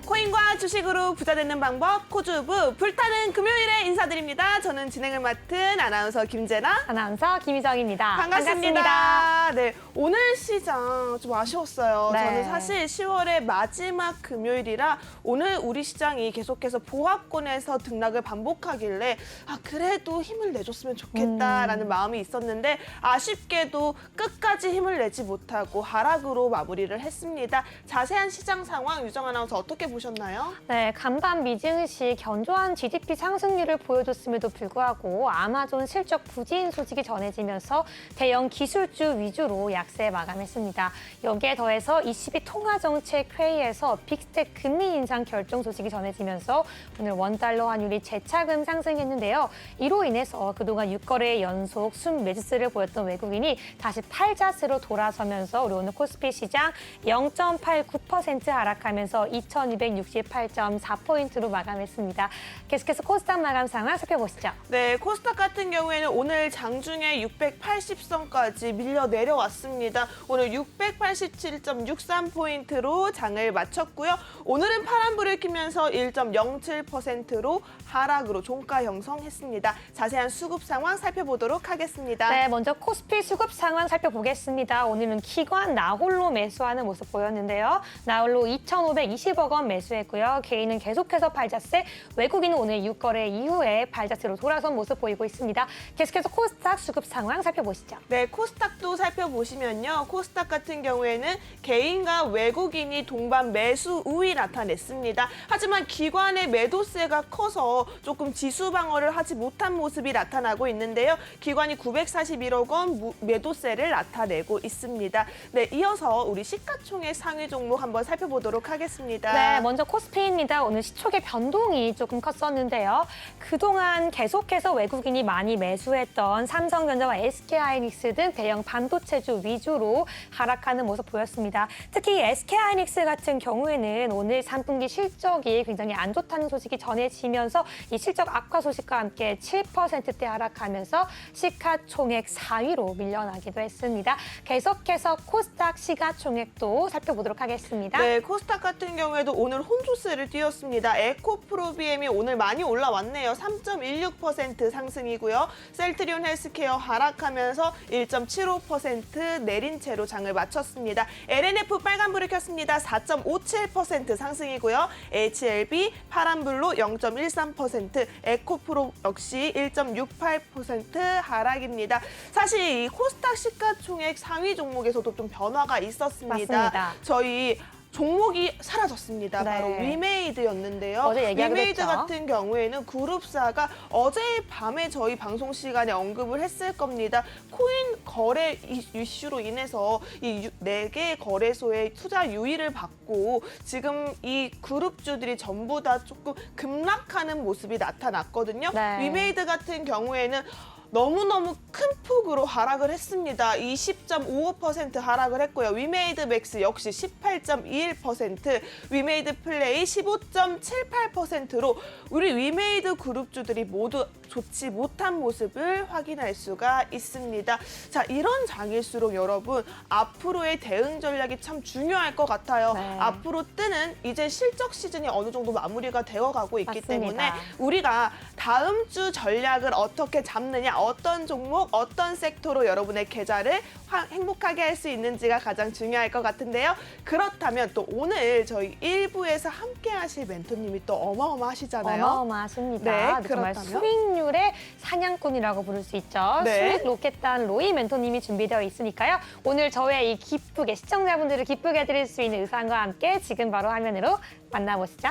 코인과 주식으로 부자 되는 방법 코주부 불타는 금요일에 인사드립니다. 저는 진행을 맡은 아나운서 김재나, 아나운서 김희정입니다. 반갑습니다. 네, 오늘 시장 좀 아쉬웠어요. 네. 저는 사실 10월의 마지막 금요일이라 오늘 우리 시장이 계속해서 보합권에서 등락을 반복하길래 그래도 힘을 내줬으면 좋겠다라는 마음이 있었는데 아쉽게도 끝까지 힘을 내지 못하고 하락으로 마무리를 했습니다. 자세한 시장 상황 유정 아나운서 어떻게 보셨나요? 네, 간밤 미증시 견조한 GDP 상승률을 보여줬음에도 불구하고 아마존 실적 부진 소식이 전해지면서 대형 기술주 위주로 약세 마감했습니다. 여기에 더해서 22 통화정책회의에서 빅스텝 금리 인상 결정 소식이 전해지면서 오늘 원달러 환율이 재차금 상승했는데요. 이로 인해서 그동안 6거래 연속 순매수세를 보였던 외국인이 다시 팔자세로 돌아서면서 우리 오늘 코스피 시장 0.89% 하락하면서 2268.4포인트로 마감했습니다. 계속해서 코스닥 마감 상황 살펴보시죠. 네, 코스닥 같은 경우에는 오늘 장중에 680선까지 밀려 내려왔습니다. 오늘 687.63포인트로 장을 마쳤고요. 오늘은 파란불을 켜면서 1.07%로 하락으로 종가 형성했습니다. 자세한 수급 상황 살펴보도록 하겠습니다. 네, 먼저 코스피 수급 상황 살펴보겠습니다. 오늘은 기관 나홀로 매수하는 모습 보였는데요. 나홀로 2,520억 원 매수했고요. 개인은 계속해서 팔자세, 외국인은 오늘 6거래 이후에 팔자세로 돌아선 모습 보이고 있습니다. 계속해서 코스닥 수급 상황 살펴보시죠. 네, 코스닥도 살펴보시면요. 코스닥 같은 경우에는 개인과 외국인이 동반 매수 우위 나타냈습니다. 하지만 기관의 매도세가 커서 조금 지수 방어를 하지 못한 모습이 나타나고 있는데요. 기관이 941억 원 매도세를 나타내고 있습니다. 네, 이어서 우리 시가총액 상위 종목 한번 살펴보도록 하겠습니다. 네, 먼저 코스피입니다. 오늘 시초의 변동이 조금 컸었는데요. 그동안 계속해서 외국인이 많이 매수했던 삼성전자와 SK하이닉스 등 대형 반도체주 위주로 하락하는 모습 보였습니다. 특히 SK하이닉스 같은 경우에는 오늘 3분기 실적이 굉장히 안 좋다는 소식이 전해지면서 이 실적 악화 소식과 함께 7%대 하락하면서 시가총액 4위로 밀려나기도 했습니다. 계속해서 코스닥 시가총액도 살펴보도록 하겠습니다. 네, 코스닥 같은 경우에도 오늘 혼조세를 띄웠습니다. 에코프로비엠이 오늘 많이 올라왔네요. 3.16% 상승이고요. 셀트리온 헬스케어 하락하면서 1.75% 내린 채로 장을 마쳤습니다. LNF 빨간불을 켰습니다. 4.57% 상승이고요. HLB 파란불로 0.13%, 에코프로 역시 1.68% 하락입니다. 사실 이 코스닥 시가총액 상위 종목에서도 좀 변화가 있었습니다. 맞습니다. 저희 종목이 사라졌습니다. 네. 바로 위메이드였는데요. 어제 얘기하기도 위메이드 했죠. 같은 경우에는 그룹사가 어제 밤에 저희 방송 시간에 언급을 했을 겁니다. 코인 거래 이슈로 인해서 이 4개 거래소의 투자 유의를 받고 지금 이 그룹주들이 전부 다 조금 급락하는 모습이 나타났거든요. 네. 위메이드 같은 경우에는 너무너무 큰 폭으로 하락을 했습니다. 20.55% 하락을 했고요. 위메이드 맥스 역시 18.21%, 위메이드 플레이 15.78%로 우리 위메이드 그룹주들이 모두 좋지 못한 모습을 확인할 수가 있습니다. 자, 이런 장일수록 여러분 앞으로의 대응 전략이 참 중요할 것 같아요. 네. 앞으로 뜨는 이제 실적 시즌이 어느 정도 마무리가 되어가고 있기 맞습니다. 때문에 우리가 다음 주 전략을 어떻게 잡느냐, 어떤 종목, 어떤 섹터로 여러분의 계좌를 행복하게 할 수 있는지가 가장 중요할 것 같은데요. 그렇다면 또 오늘 저희 1부에서 함께 하실 멘토님이 또 어마어마하시잖아요. 어마어마하십니다. 네, 정말 그렇다면? 수익률의 사냥꾼이라고 부를 수 있죠. 네. 수익 로켓단 로이 멘토님이 준비되어 있으니까요. 오늘 저의 이 기쁘게 시청자분들을 기쁘게 해드릴 수 있는 의상과 함께 지금 바로 화면으로 만나보시죠.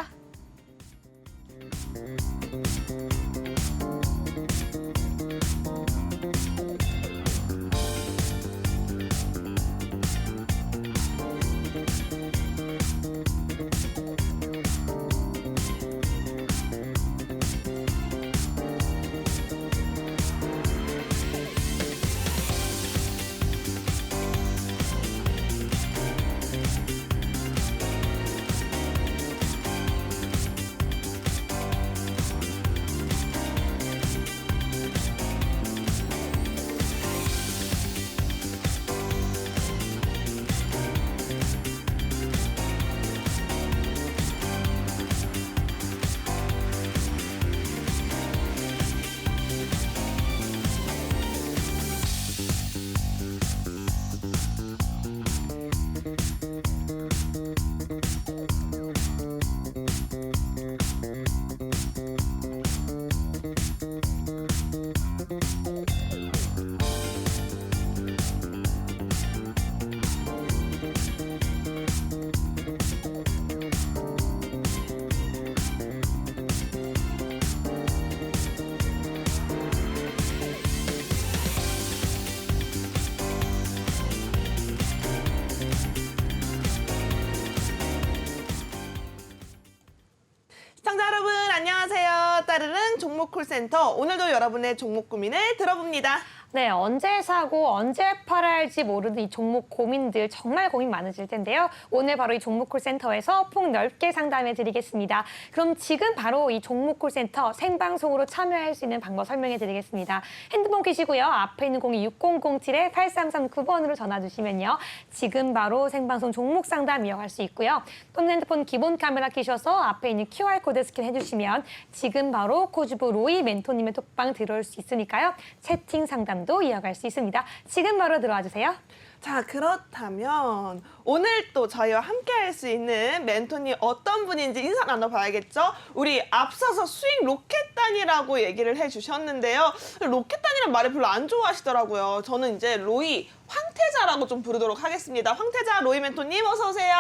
제가 따르는 종목 콜센터, 오늘도 여러분의 종목 고민을 들어봅니다. 네, 언제 사고 언제 팔아야 할지 모르는 이 종목 고민들 정말 고민 많으실 텐데요. 오늘 바로 이 종목 콜센터에서 폭넓게 상담해 드리겠습니다. 그럼 지금 바로 이 종목 콜센터 생방송으로 참여할 수 있는 방법 설명해 드리겠습니다. 핸드폰 켜시고요. 앞에 있는 02-6007-8339번으로 전화 주시면요. 지금 바로 생방송 종목 상담 이어갈 수 있고요. 또는 핸드폰 기본 카메라 켜셔서 앞에 있는 QR코드 스캔해 주시면 지금 바로 코주부 로이 멘토님의 톡방 들어올 수 있으니까요. 채팅 상담 도 이어갈 수 있습니다. 지금 바로 들어와 주세요. 자, 그렇다면 오늘 또 저희와 함께 할 수 있는 멘토님 어떤 분인지 인사 나눠봐야겠죠? 우리 앞서서 수익 로켓단이라고 얘기를 해주셨는데요. 로켓단이란 말을 별로 안 좋아하시더라고요. 저는 이제 로이 황태자라고 좀 부르도록 하겠습니다. 황태자 로이 멘토님 어서 오세요.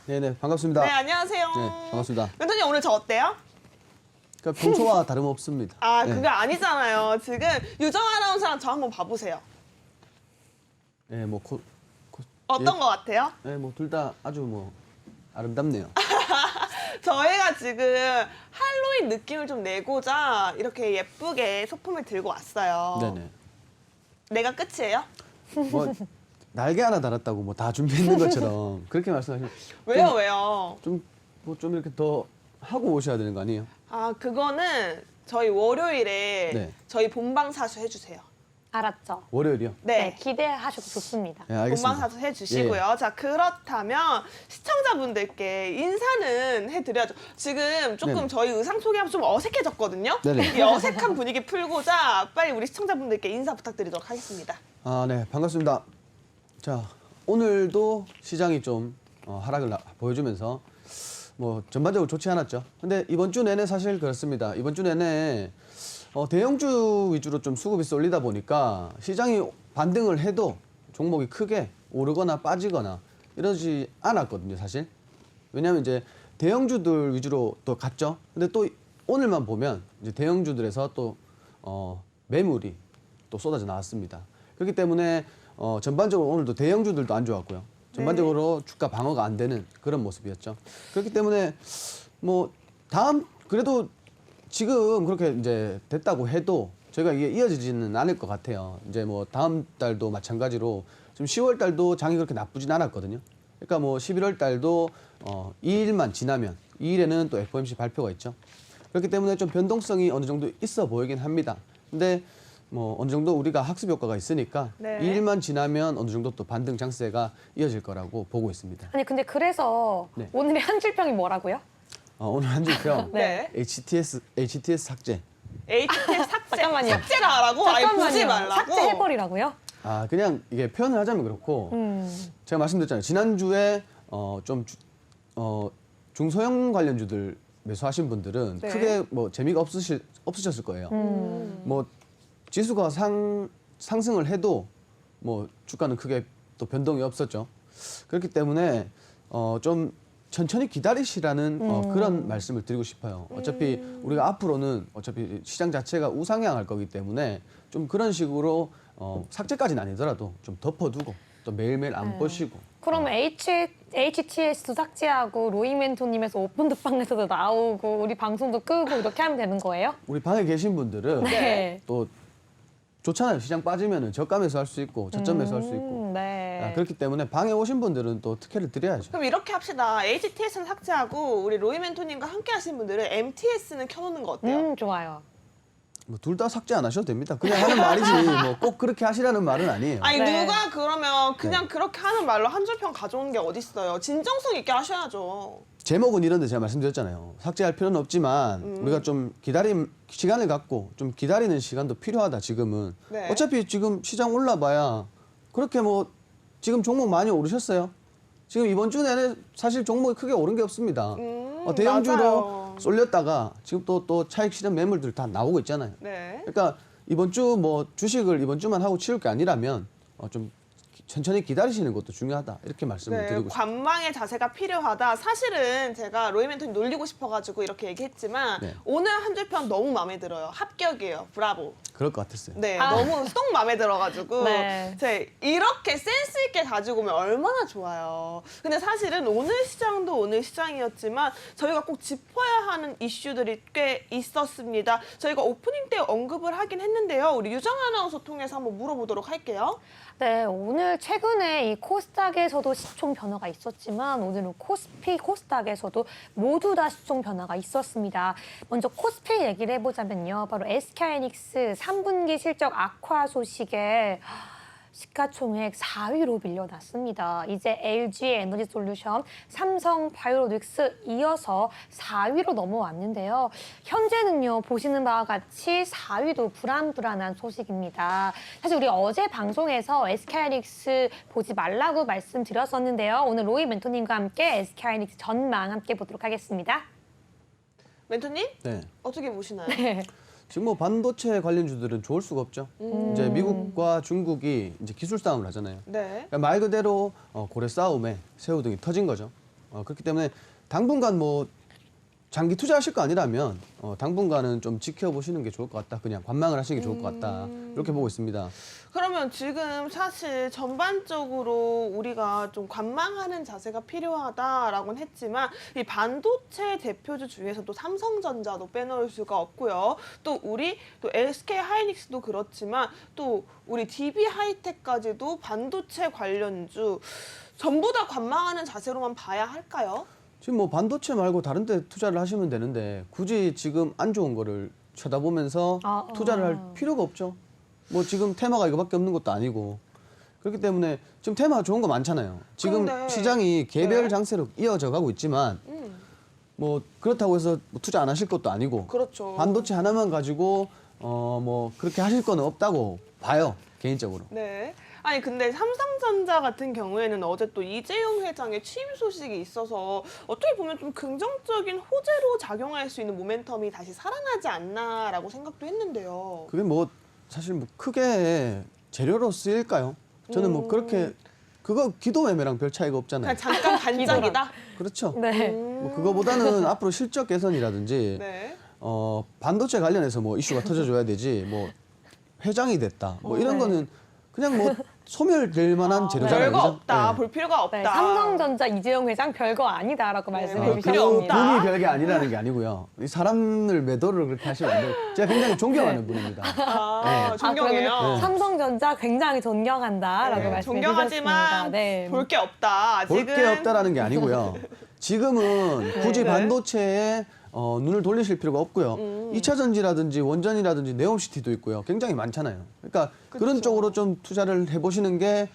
네네, 반갑습니다. 네, 안녕하세요. 네, 반갑습니다. 멘토님 오늘 저 어때요? 그러니까 평소와 다름없습니다. 아, 네. 그게 아니잖아요. 지금 유정 아나운서랑 저 한번 봐보세요. 네, 뭐 어떤 거 같아요? 네, 뭐 둘 다 아주 뭐 아름답네요. 저희가 지금 할로윈 느낌을 좀 내고자 이렇게 예쁘게 소품을 들고 왔어요. 네네. 내가 끝이에요? 뭐 날개 하나 달았다고 뭐 다 준비했는 것처럼 그렇게 말씀하시면 왜요? 좀 이렇게 더 하고 오셔야 되는 거 아니에요? 아, 그거는 저희 월요일에 네. 저희 본방사수 해주세요. 알았죠? 월요일이요? 네, 기대하셔도 좋습니다. 네, 알겠습니다. 본방사수 해주시고요. 자, 그렇다면 시청자분들께 인사는 해드려야죠. 지금 조금 네네. 저희 의상 소개하면 좀 어색해졌거든요. 네네. 이 어색한 분위기 풀고자 빨리 우리 시청자분들께 인사 부탁드리도록 하겠습니다. 아, 네, 반갑습니다. 자, 오늘도 시장이 좀 하락을 보여주면서 뭐 전반적으로 좋지 않았죠. 근데 이번 주 내내 사실 그렇습니다. 이번 주 내내 대형주 위주로 좀 수급이 쏠리다 보니까 시장이 반등을 해도 종목이 크게 오르거나 빠지거나 이러지 않았거든요, 사실. 왜냐하면 이제 대형주들 위주로 또 갔죠. 근데 또 오늘만 보면 이제 대형주들에서 또 매물이 또 쏟아져 나왔습니다. 그렇기 때문에 전반적으로 오늘도 대형주들도 안 좋았고요. 전반적으로 주가 방어가 안 되는 그런 모습이었죠. 그렇기 때문에 뭐 그래도 지금 그렇게 이제 됐다고 해도 저희가 이게 이어지지는 않을 것 같아요. 이제 뭐 다음 달도 마찬가지로 지금 10월 달도 장이 그렇게 나쁘진 않았거든요. 그러니까 뭐 11월 달도 2일만 지나면 2일에는 또 FOMC 발표가 있죠. 그렇기 때문에 좀 변동성이 어느 정도 있어 보이긴 합니다. 근데 뭐 어느 정도 우리가 학습 효과가 있으니까 네. 2일만 지나면 어느 정도 또 반등 장세가 이어질 거라고 보고 있습니다. 아니, 근데 그래서 네. 오늘의 한 줄평이 뭐라고요? 오늘 한 줄평 네. HTS 삭제. HTS 삭제. 잠깐만요. 삭제를 하라고? 아예 보지 말라고? 삭제해버리라고요? 아, 그냥 이게 표현을 하자면 그렇고 제가 말씀드렸잖아요. 지난주에 중소형 관련주들 매수하신 분들은 네. 크게 뭐 재미가 없으셨을 거예요. 뭐 지수가 상승을 해도 뭐 주가는 크게 또 변동이 없었죠. 그렇기 때문에 좀 천천히 기다리시라는 그런 말씀을 드리고 싶어요. 어차피 우리가 앞으로는 어차피 시장 자체가 우상향할 거기 때문에 좀 그런 식으로 삭제까지는 아니더라도 좀 덮어두고 또 매일매일 안 보시고 그럼 HTS도 삭제하고 로이멘토님에서 오픈드방에서도 나오고 우리 방송도 끄고 이렇게 하면 되는 거예요? 우리 방에 계신 분들은 네. 또 좋잖아요. 시장 빠지면은 저가매수 할 수 있고 저점매수 할 수 있고 네. 그렇기 때문에 방에 오신 분들은 또 특혜를 드려야죠. 그럼 이렇게 합시다. HTS는 삭제하고 우리 로이 멘토님과 함께 하시는 분들은 MTS는 켜놓는 거 어때요? 좋아요. 뭐 둘 다 삭제 안 하셔도 됩니다. 그냥 하는 말이지 뭐 꼭 그렇게 하시라는 말은 아니에요. 아니 네. 누가 그러면 그냥 네. 그렇게 하는 말로 한 줄평 가져오는 게 어딨어요. 진정성 있게 하셔야죠. 제목은 이런데 제가 말씀드렸잖아요. 삭제할 필요는 없지만 우리가 좀 시간을 갖고 좀 기다리는 시간도 필요하다 지금은. 네. 어차피 지금 시장 올라봐야 그렇게 뭐 지금 종목 많이 오르셨어요. 지금 이번 주 내내 사실 종목이 크게 오른 게 없습니다. 대형주로 맞아요. 쏠렸다가 지금 또 차익 실현 매물들 다 나오고 있잖아요. 네. 그러니까 이번 주 뭐 주식을 이번 주만 하고 치울 게 아니라면 좀 천천히 기다리시는 것도 중요하다 이렇게 말씀을 네, 드리고 싶습니다. 관망의 자세가 필요하다. 사실은 제가 로이 멘토님 놀리고 싶어가지고 이렇게 얘기했지만 네. 오늘 한 줄 평 너무 마음에 들어요. 합격이에요. 브라보. 그럴 것 같았어요. 네, 아. 너무 쏙 마음에 들어가지고 네. 제 이렇게 센스 있게 가지고 오면 얼마나 좋아요. 근데 사실은 오늘 시장도 오늘 시장이었지만 저희가 꼭 짚어야 하는 이슈들이 꽤 있었습니다. 저희가 오프닝 때 언급을 하긴 했는데요. 우리 유정 아나운서 통해서 한번 물어보도록 할게요. 네, 오늘 최근에 이 코스닥에서도 시총 변화가 있었지만 오늘은 코스피, 코스닥에서도 모두 다 시총 변화가 있었습니다. 먼저 코스피 얘기를 해보자면요. 바로 SK하이닉스 3분기 실적 악화 소식에 시가총액 4위로 밀려났습니다. 이제 LG 에너지솔루션, 삼성 바이오로직스 이어서 4위로 넘어왔는데요. 현재는요, 보시는 바와 같이 4위도 불안불안한 소식입니다. 사실 우리 어제 방송에서 SK하이닉스 보지 말라고 말씀드렸었는데요. 오늘 로이 멘토님과 함께 SK하이닉스 전망 함께 보도록 하겠습니다. 멘토님 네. 어떻게 보시나요? 지금 뭐 반도체 관련주들은 좋을 수가 없죠. 이제 미국과 중국이 이제 기술 싸움을 하잖아요. 네. 그러니까 말 그대로 고래 싸움에 새우등이 터진 거죠. 그렇기 때문에 당분간 뭐 장기 투자하실 거 아니라면 당분간은 좀 지켜보시는 게 좋을 것 같다. 그냥 관망을 하시는 게 좋을 것 같다. 이렇게 보고 있습니다. 그러면 지금 사실 전반적으로 우리가 좀 관망하는 자세가 필요하다라고는 했지만 이 반도체 대표주 중에서도 삼성전자도 빼놓을 수가 없고요. 또 우리 또 SK 하이닉스도 그렇지만 또 우리 DB 하이텍까지도 반도체 관련주 전부 다 관망하는 자세로만 봐야 할까요? 지금 뭐 반도체 말고 다른 데 투자를 하시면 되는데 굳이 지금 안 좋은 거를 쳐다보면서 투자를 할 필요가 없죠. 뭐 지금 테마가 이거밖에 없는 것도 아니고 그렇기 때문에 지금 테마 좋은 거 많잖아요. 지금 그런데, 시장이 개별 네. 장세로 이어져 가고 있지만 뭐 그렇다고 해서 뭐 투자 안 하실 것도 아니고 그렇죠. 반도체 하나만 가지고 뭐 그렇게 하실 거는 없다고 봐요. 개인적으로. 네. 아니 근데 삼성전자 같은 경우에는 어제 또 이재용 회장의 취임 소식이 있어서 어떻게 보면 좀 긍정적인 호재로 작용할 수 있는 모멘텀이 다시 살아나지 않나라고 생각도 했는데요. 그게 뭐 사실 뭐 크게 재료로 쓰일까요? 저는 뭐 그렇게 그거 기도 매매랑 별 차이가 없잖아요. 그냥 잠깐 반짝이다. 그렇죠. 네. 뭐 그거보다는 앞으로 실적 개선이라든지 네. 반도체 관련해서 뭐 이슈가 터져줘야 되지 뭐 회장이 됐다 뭐 이런 네. 거는 그냥 뭐 소멸될 만한 재료잖아요. 별거 그죠? 없다. 네. 볼 필요가 없다. 네, 삼성전자 이재용 회장 별거 아니다라고 말씀해 볼 필요 주셨습니다. 없다. 돈이 별게 아니라는 게 아니고요. 이 사람을 매도를 그렇게 하시면 안 돼요. 제가 굉장히 존경하는 분입니다. 아, 존경해요. 그러면 삼성전자 굉장히 존경한다라고 네, 말씀해 존경하지만 주셨습니다. 네. 볼 게 없다. 아직은 볼 게 없다라는 게 아니고요. 지금은 굳이 네. 반도체에 눈을 돌리실 필요가 없고요. 2차 전지라든지 원전이라든지 네옴시티도 있고요. 굉장히 많잖아요. 그러니까 그런 쪽으로 좀 투자를 해보시는 게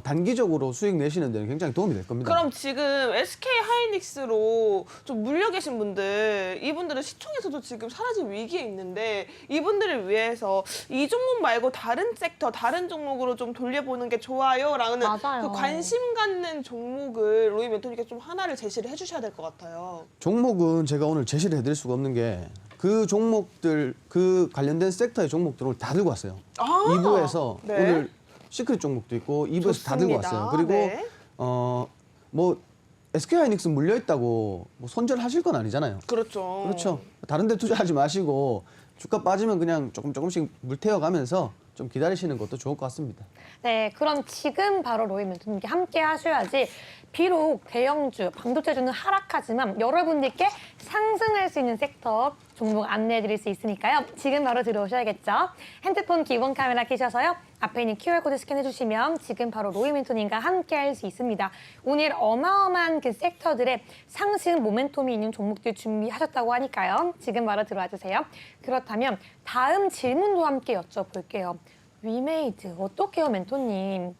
단기적으로 수익 내시는 데는 굉장히 도움이 될 겁니다. 그럼 지금 SK 하이닉스로 좀 물려 계신 분들, 이분들은 시총에서도 지금 사라질 위기에 있는데 이분들을 위해서 이 종목 말고 다른 섹터, 다른 종목으로 좀 돌려보는 게 좋아요라는 맞아요. 그 관심 갖는 종목을 로이 멘토님께 좀 하나를 제시를 해주셔야 될 것 같아요. 종목은 제가 오늘 제시를 해드릴 수가 없는 게 그 종목들, 그 관련된 섹터의 종목들을 다 들고 왔어요. 아, 2부에서 네. 오늘 시크릿 종목도 있고 2부에서 다 들고 좋습니다. 왔어요. 그리고 네. 뭐 SK하이닉스 물려 있다고 뭐 손절하실 건 아니잖아요. 그렇죠. 그렇죠. 다른 데 투자하지 마시고 주가 빠지면 그냥 조금씩 물 태워가면서 좀 기다리시는 것도 좋을 것 같습니다. 네, 그럼 지금 바로 로이 멘토님께 함께 하셔야지 비록 대형주, 반도체주는 하락하지만 여러분들께 상승할 수 있는 섹터 종목 안내해드릴 수 있으니까요. 지금 바로 들어오셔야겠죠. 핸드폰 기본 카메라 켜셔서요. 앞에 있는 QR코드 스캔해주시면 지금 바로 로이 멘토님과 함께 할 수 있습니다. 오늘 어마어마한 그 섹터들의 상승 모멘텀이 있는 종목들 준비하셨다고 하니까요. 지금 바로 들어와 주세요. 그렇다면 다음 질문도 함께 여쭤볼게요. 위메이드 어떻게요, 멘토님?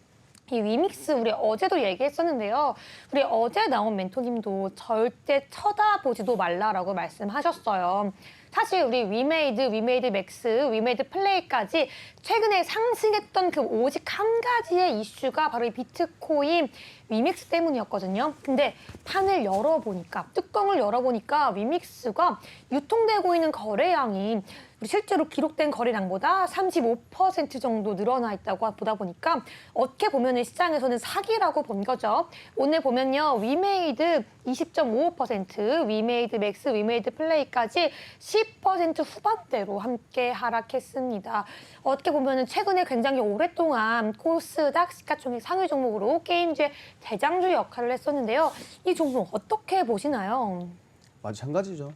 이 위믹스 우리 어제도 얘기했었는데요. 우리 어제 나온 멘토님도 절대 쳐다보지도 말라라고 말씀하셨어요. 사실 우리 위메이드 맥스, 위메이드 플레이까지 최근에 상승했던 그 오직 한 가지의 이슈가 바로 이 비트코인 위믹스 때문이었거든요. 근데 판을 열어보니까, 뚜껑을 열어보니까 위믹스가 유통되고 있는 거래량이 실제로 기록된 거래량보다 35% 정도 늘어나 있다고 보다 보니까 어떻게 보면 시장에서는 사기라고 본 거죠. 오늘 보면요. 위메이드 20.55%, 위메이드 맥스, 위메이드 플레이까지 10% 후반대로 함께 하락했습니다. 어떻게 보면 최근에 굉장히 오랫동안 코스닥 시가총액 상위 종목으로 게임주의 대장주 역할을 했었는데요. 이 종목 어떻게 보시나요? 마찬가지죠.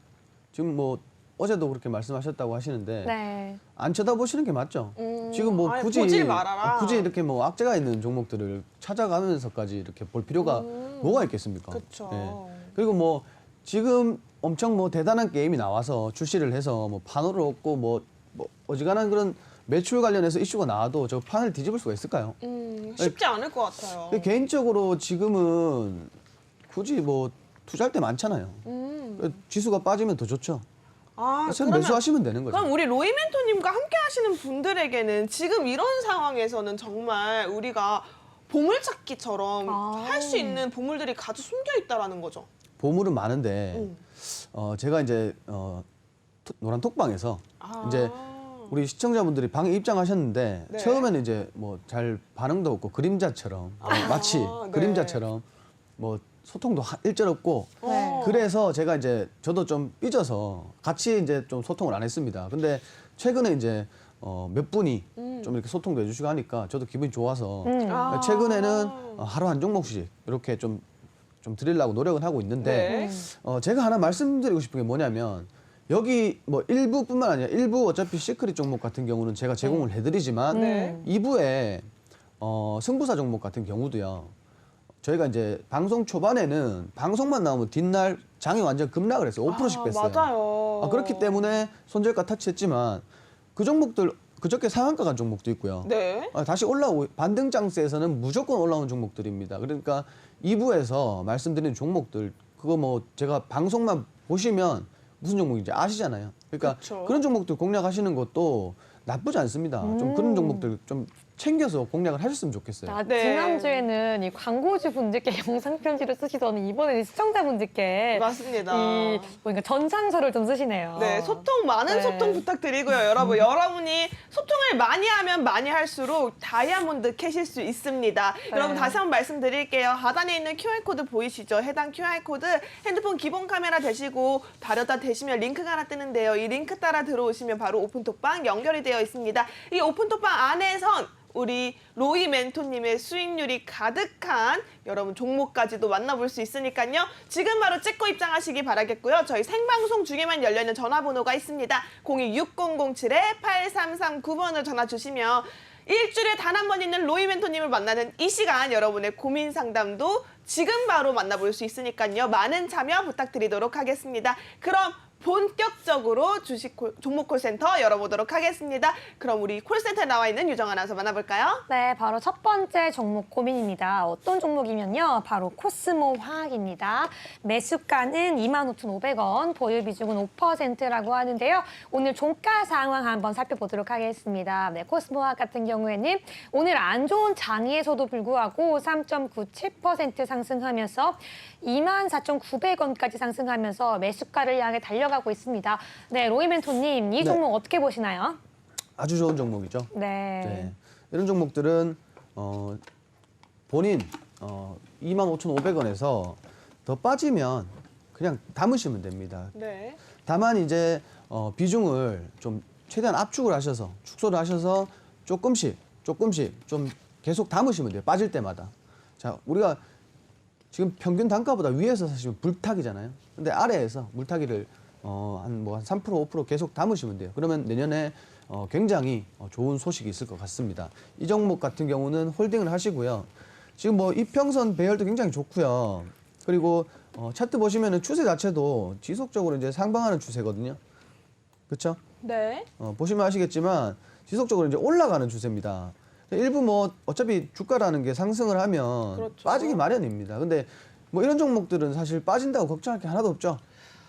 지금 뭐 어제도 그렇게 말씀하셨다고 하시는데 네. 안 쳐다보시는 게 맞죠. 지금 뭐 아니, 굳이 보질 말아라. 굳이 이렇게 뭐 악재가 있는 종목들을 찾아가면서까지 이렇게 볼 필요가 뭐가 있겠습니까? 그쵸. 예. 그리고 뭐 지금 엄청 뭐 대단한 게임이 나와서 출시를 해서 뭐 판호를 얻고 뭐 어지간한 그런 매출 관련해서 이슈가 나와도 저 판을 뒤집을 수가 있을까요? 쉽지 않을 것 같아요. 개인적으로 지금은 굳이 뭐 투자할 때 많잖아요. 지수가 빠지면 더 좋죠. 아, 그래서 매수하시면 되는 거죠. 그럼 우리 로이 멘토님과 함께 하시는 분들에게는 지금 이런 상황에서는 정말 우리가 보물찾기처럼 할 수 있는 보물들이 가득 숨겨 있다라는 거죠. 보물은 많은데 제가 이제 노란 톡방에서 이제 우리 시청자분들이 방에 입장하셨는데 네. 처음에는 이제 뭐 잘 반응도 없고 그림자처럼 마치 네. 그림자처럼 뭐 소통도 일절 없고 네. 그래서 제가 이제 저도 좀 삐져서 같이 이제 좀 소통을 안 했습니다. 근데 최근에 이제 몇 분이 좀 이렇게 소통도 해주시고 하니까 저도 기분이 좋아서 아. 최근에는 하루 한 종목씩 이렇게 좀 드리려고 노력은 하고 있는데 네. 제가 하나 말씀드리고 싶은 게 뭐냐면 여기 뭐 1부뿐만 아니라 1부 어차피 시크릿 종목 같은 경우는 제가 제공을 해드리지만 네. 2부에 승부사 종목 같은 경우도요. 저희가 이제 방송 초반에는 방송만 나오면 뒷날 장이 완전 급락을 했어요. 5%씩 뺐어요. 맞아요. 그렇기 때문에 손절가 터치했지만 그 종목들 그저께 상한가 간 종목도 있고요. 네. 다시 올라오고 반등 장세에서는 무조건 올라오는 종목들입니다. 그러니까 2부에서 말씀드린 종목들 그거 뭐 제가 방송만 보시면 무슨 종목인지 아시잖아요. 그러니까 그쵸. 그런 종목들 공략하시는 것도 나쁘지 않습니다. 좀 그런 종목들 좀 챙겨서 공략을 하셨으면 좋겠어요. 네. 지난주에는 이 광고주 분들께 영상 편지를 쓰시더니 이번에는 시청자분들께 맞습니다. 이 뭔가 전상서를 좀 쓰시네요. 네, 소통 많은 네. 소통 부탁드리고요, 여러분. 여러분이 소통을 많이 하면 많이 할수록 다이아몬드 캐실 수 있습니다. 여러분 다시 한번 말씀드릴게요. 하단에 있는 QR코드 보이시죠? 해당 QR코드 핸드폰 기본 카메라 대시고 바로다 대시면 링크가 하나 뜨는데요. 이 링크 따라 들어오시면 바로 오픈톡방 연결이 되어 있습니다. 이 오픈톡방 안에선 우리 로이 멘토님의 수익률이 가득한 여러분 종목까지도 만나볼 수 있으니까요. 지금 바로 찍고 입장하시기 바라겠고요. 저희 생방송 중에만 열려있는 전화번호가 있습니다. 026007-8339번을 전화 주시면 일주일에 단 한 번 있는 로이 멘토님을 만나는 이 시간 여러분의 고민 상담도 지금 바로 만나볼 수 있으니까요. 많은 참여 부탁드리도록 하겠습니다. 그럼 본격적으로 종목 콜센터 열어보도록 하겠습니다. 그럼 우리 콜센터에 나와 있는 유정 아나운서 만나볼까요? 네, 바로 첫 번째 종목 고민입니다. 어떤 종목이면요. 바로 코스모 화학입니다. 매수가는 25,500원, 보유 비중은 5%라고 하는데요. 오늘 종가 상황 한번 살펴보도록 하겠습니다. 네, 코스모 화학 같은 경우에는 오늘 안 좋은 장에서도 불구하고 3.97% 상승하면서 24,900원까지 상승하면서 매수가를 향해 달려가고 있습니다. 네, 로이 멘토님, 이 종목 어떻게 보시나요? 아주 좋은 종목이죠. 네. 이런 종목들은 본인 25,500원에서 더 빠지면 그냥 담으시면 됩니다. 네. 다만 이제 비중을 좀 최대한 압축을 하셔서 축소를 하셔서 조금씩 좀 계속 담으시면 돼요. 빠질 때마다. 자, 우리가 지금 평균 단가보다 위에서 사시면 불타기잖아요. 근데 아래에서 물타기를 한 3%, 5% 계속 담으시면 돼요. 그러면 내년에 굉장히 좋은 소식이 있을 것 같습니다. 이 종목 같은 경우는 홀딩을 하시고요. 지금 뭐 이평선 배열도 굉장히 좋고요. 그리고 차트 보시면은 추세 자체도 지속적으로 이제 상방하는 추세거든요. 그렇죠? 네. 보시면 아시겠지만 지속적으로 이제 올라가는 추세입니다. 일부 뭐 어차피 주가라는 게 상승을 하면 그렇죠. 빠지기 마련입니다. 근데 뭐 이런 종목들은 사실 빠진다고 걱정할 게 하나도 없죠.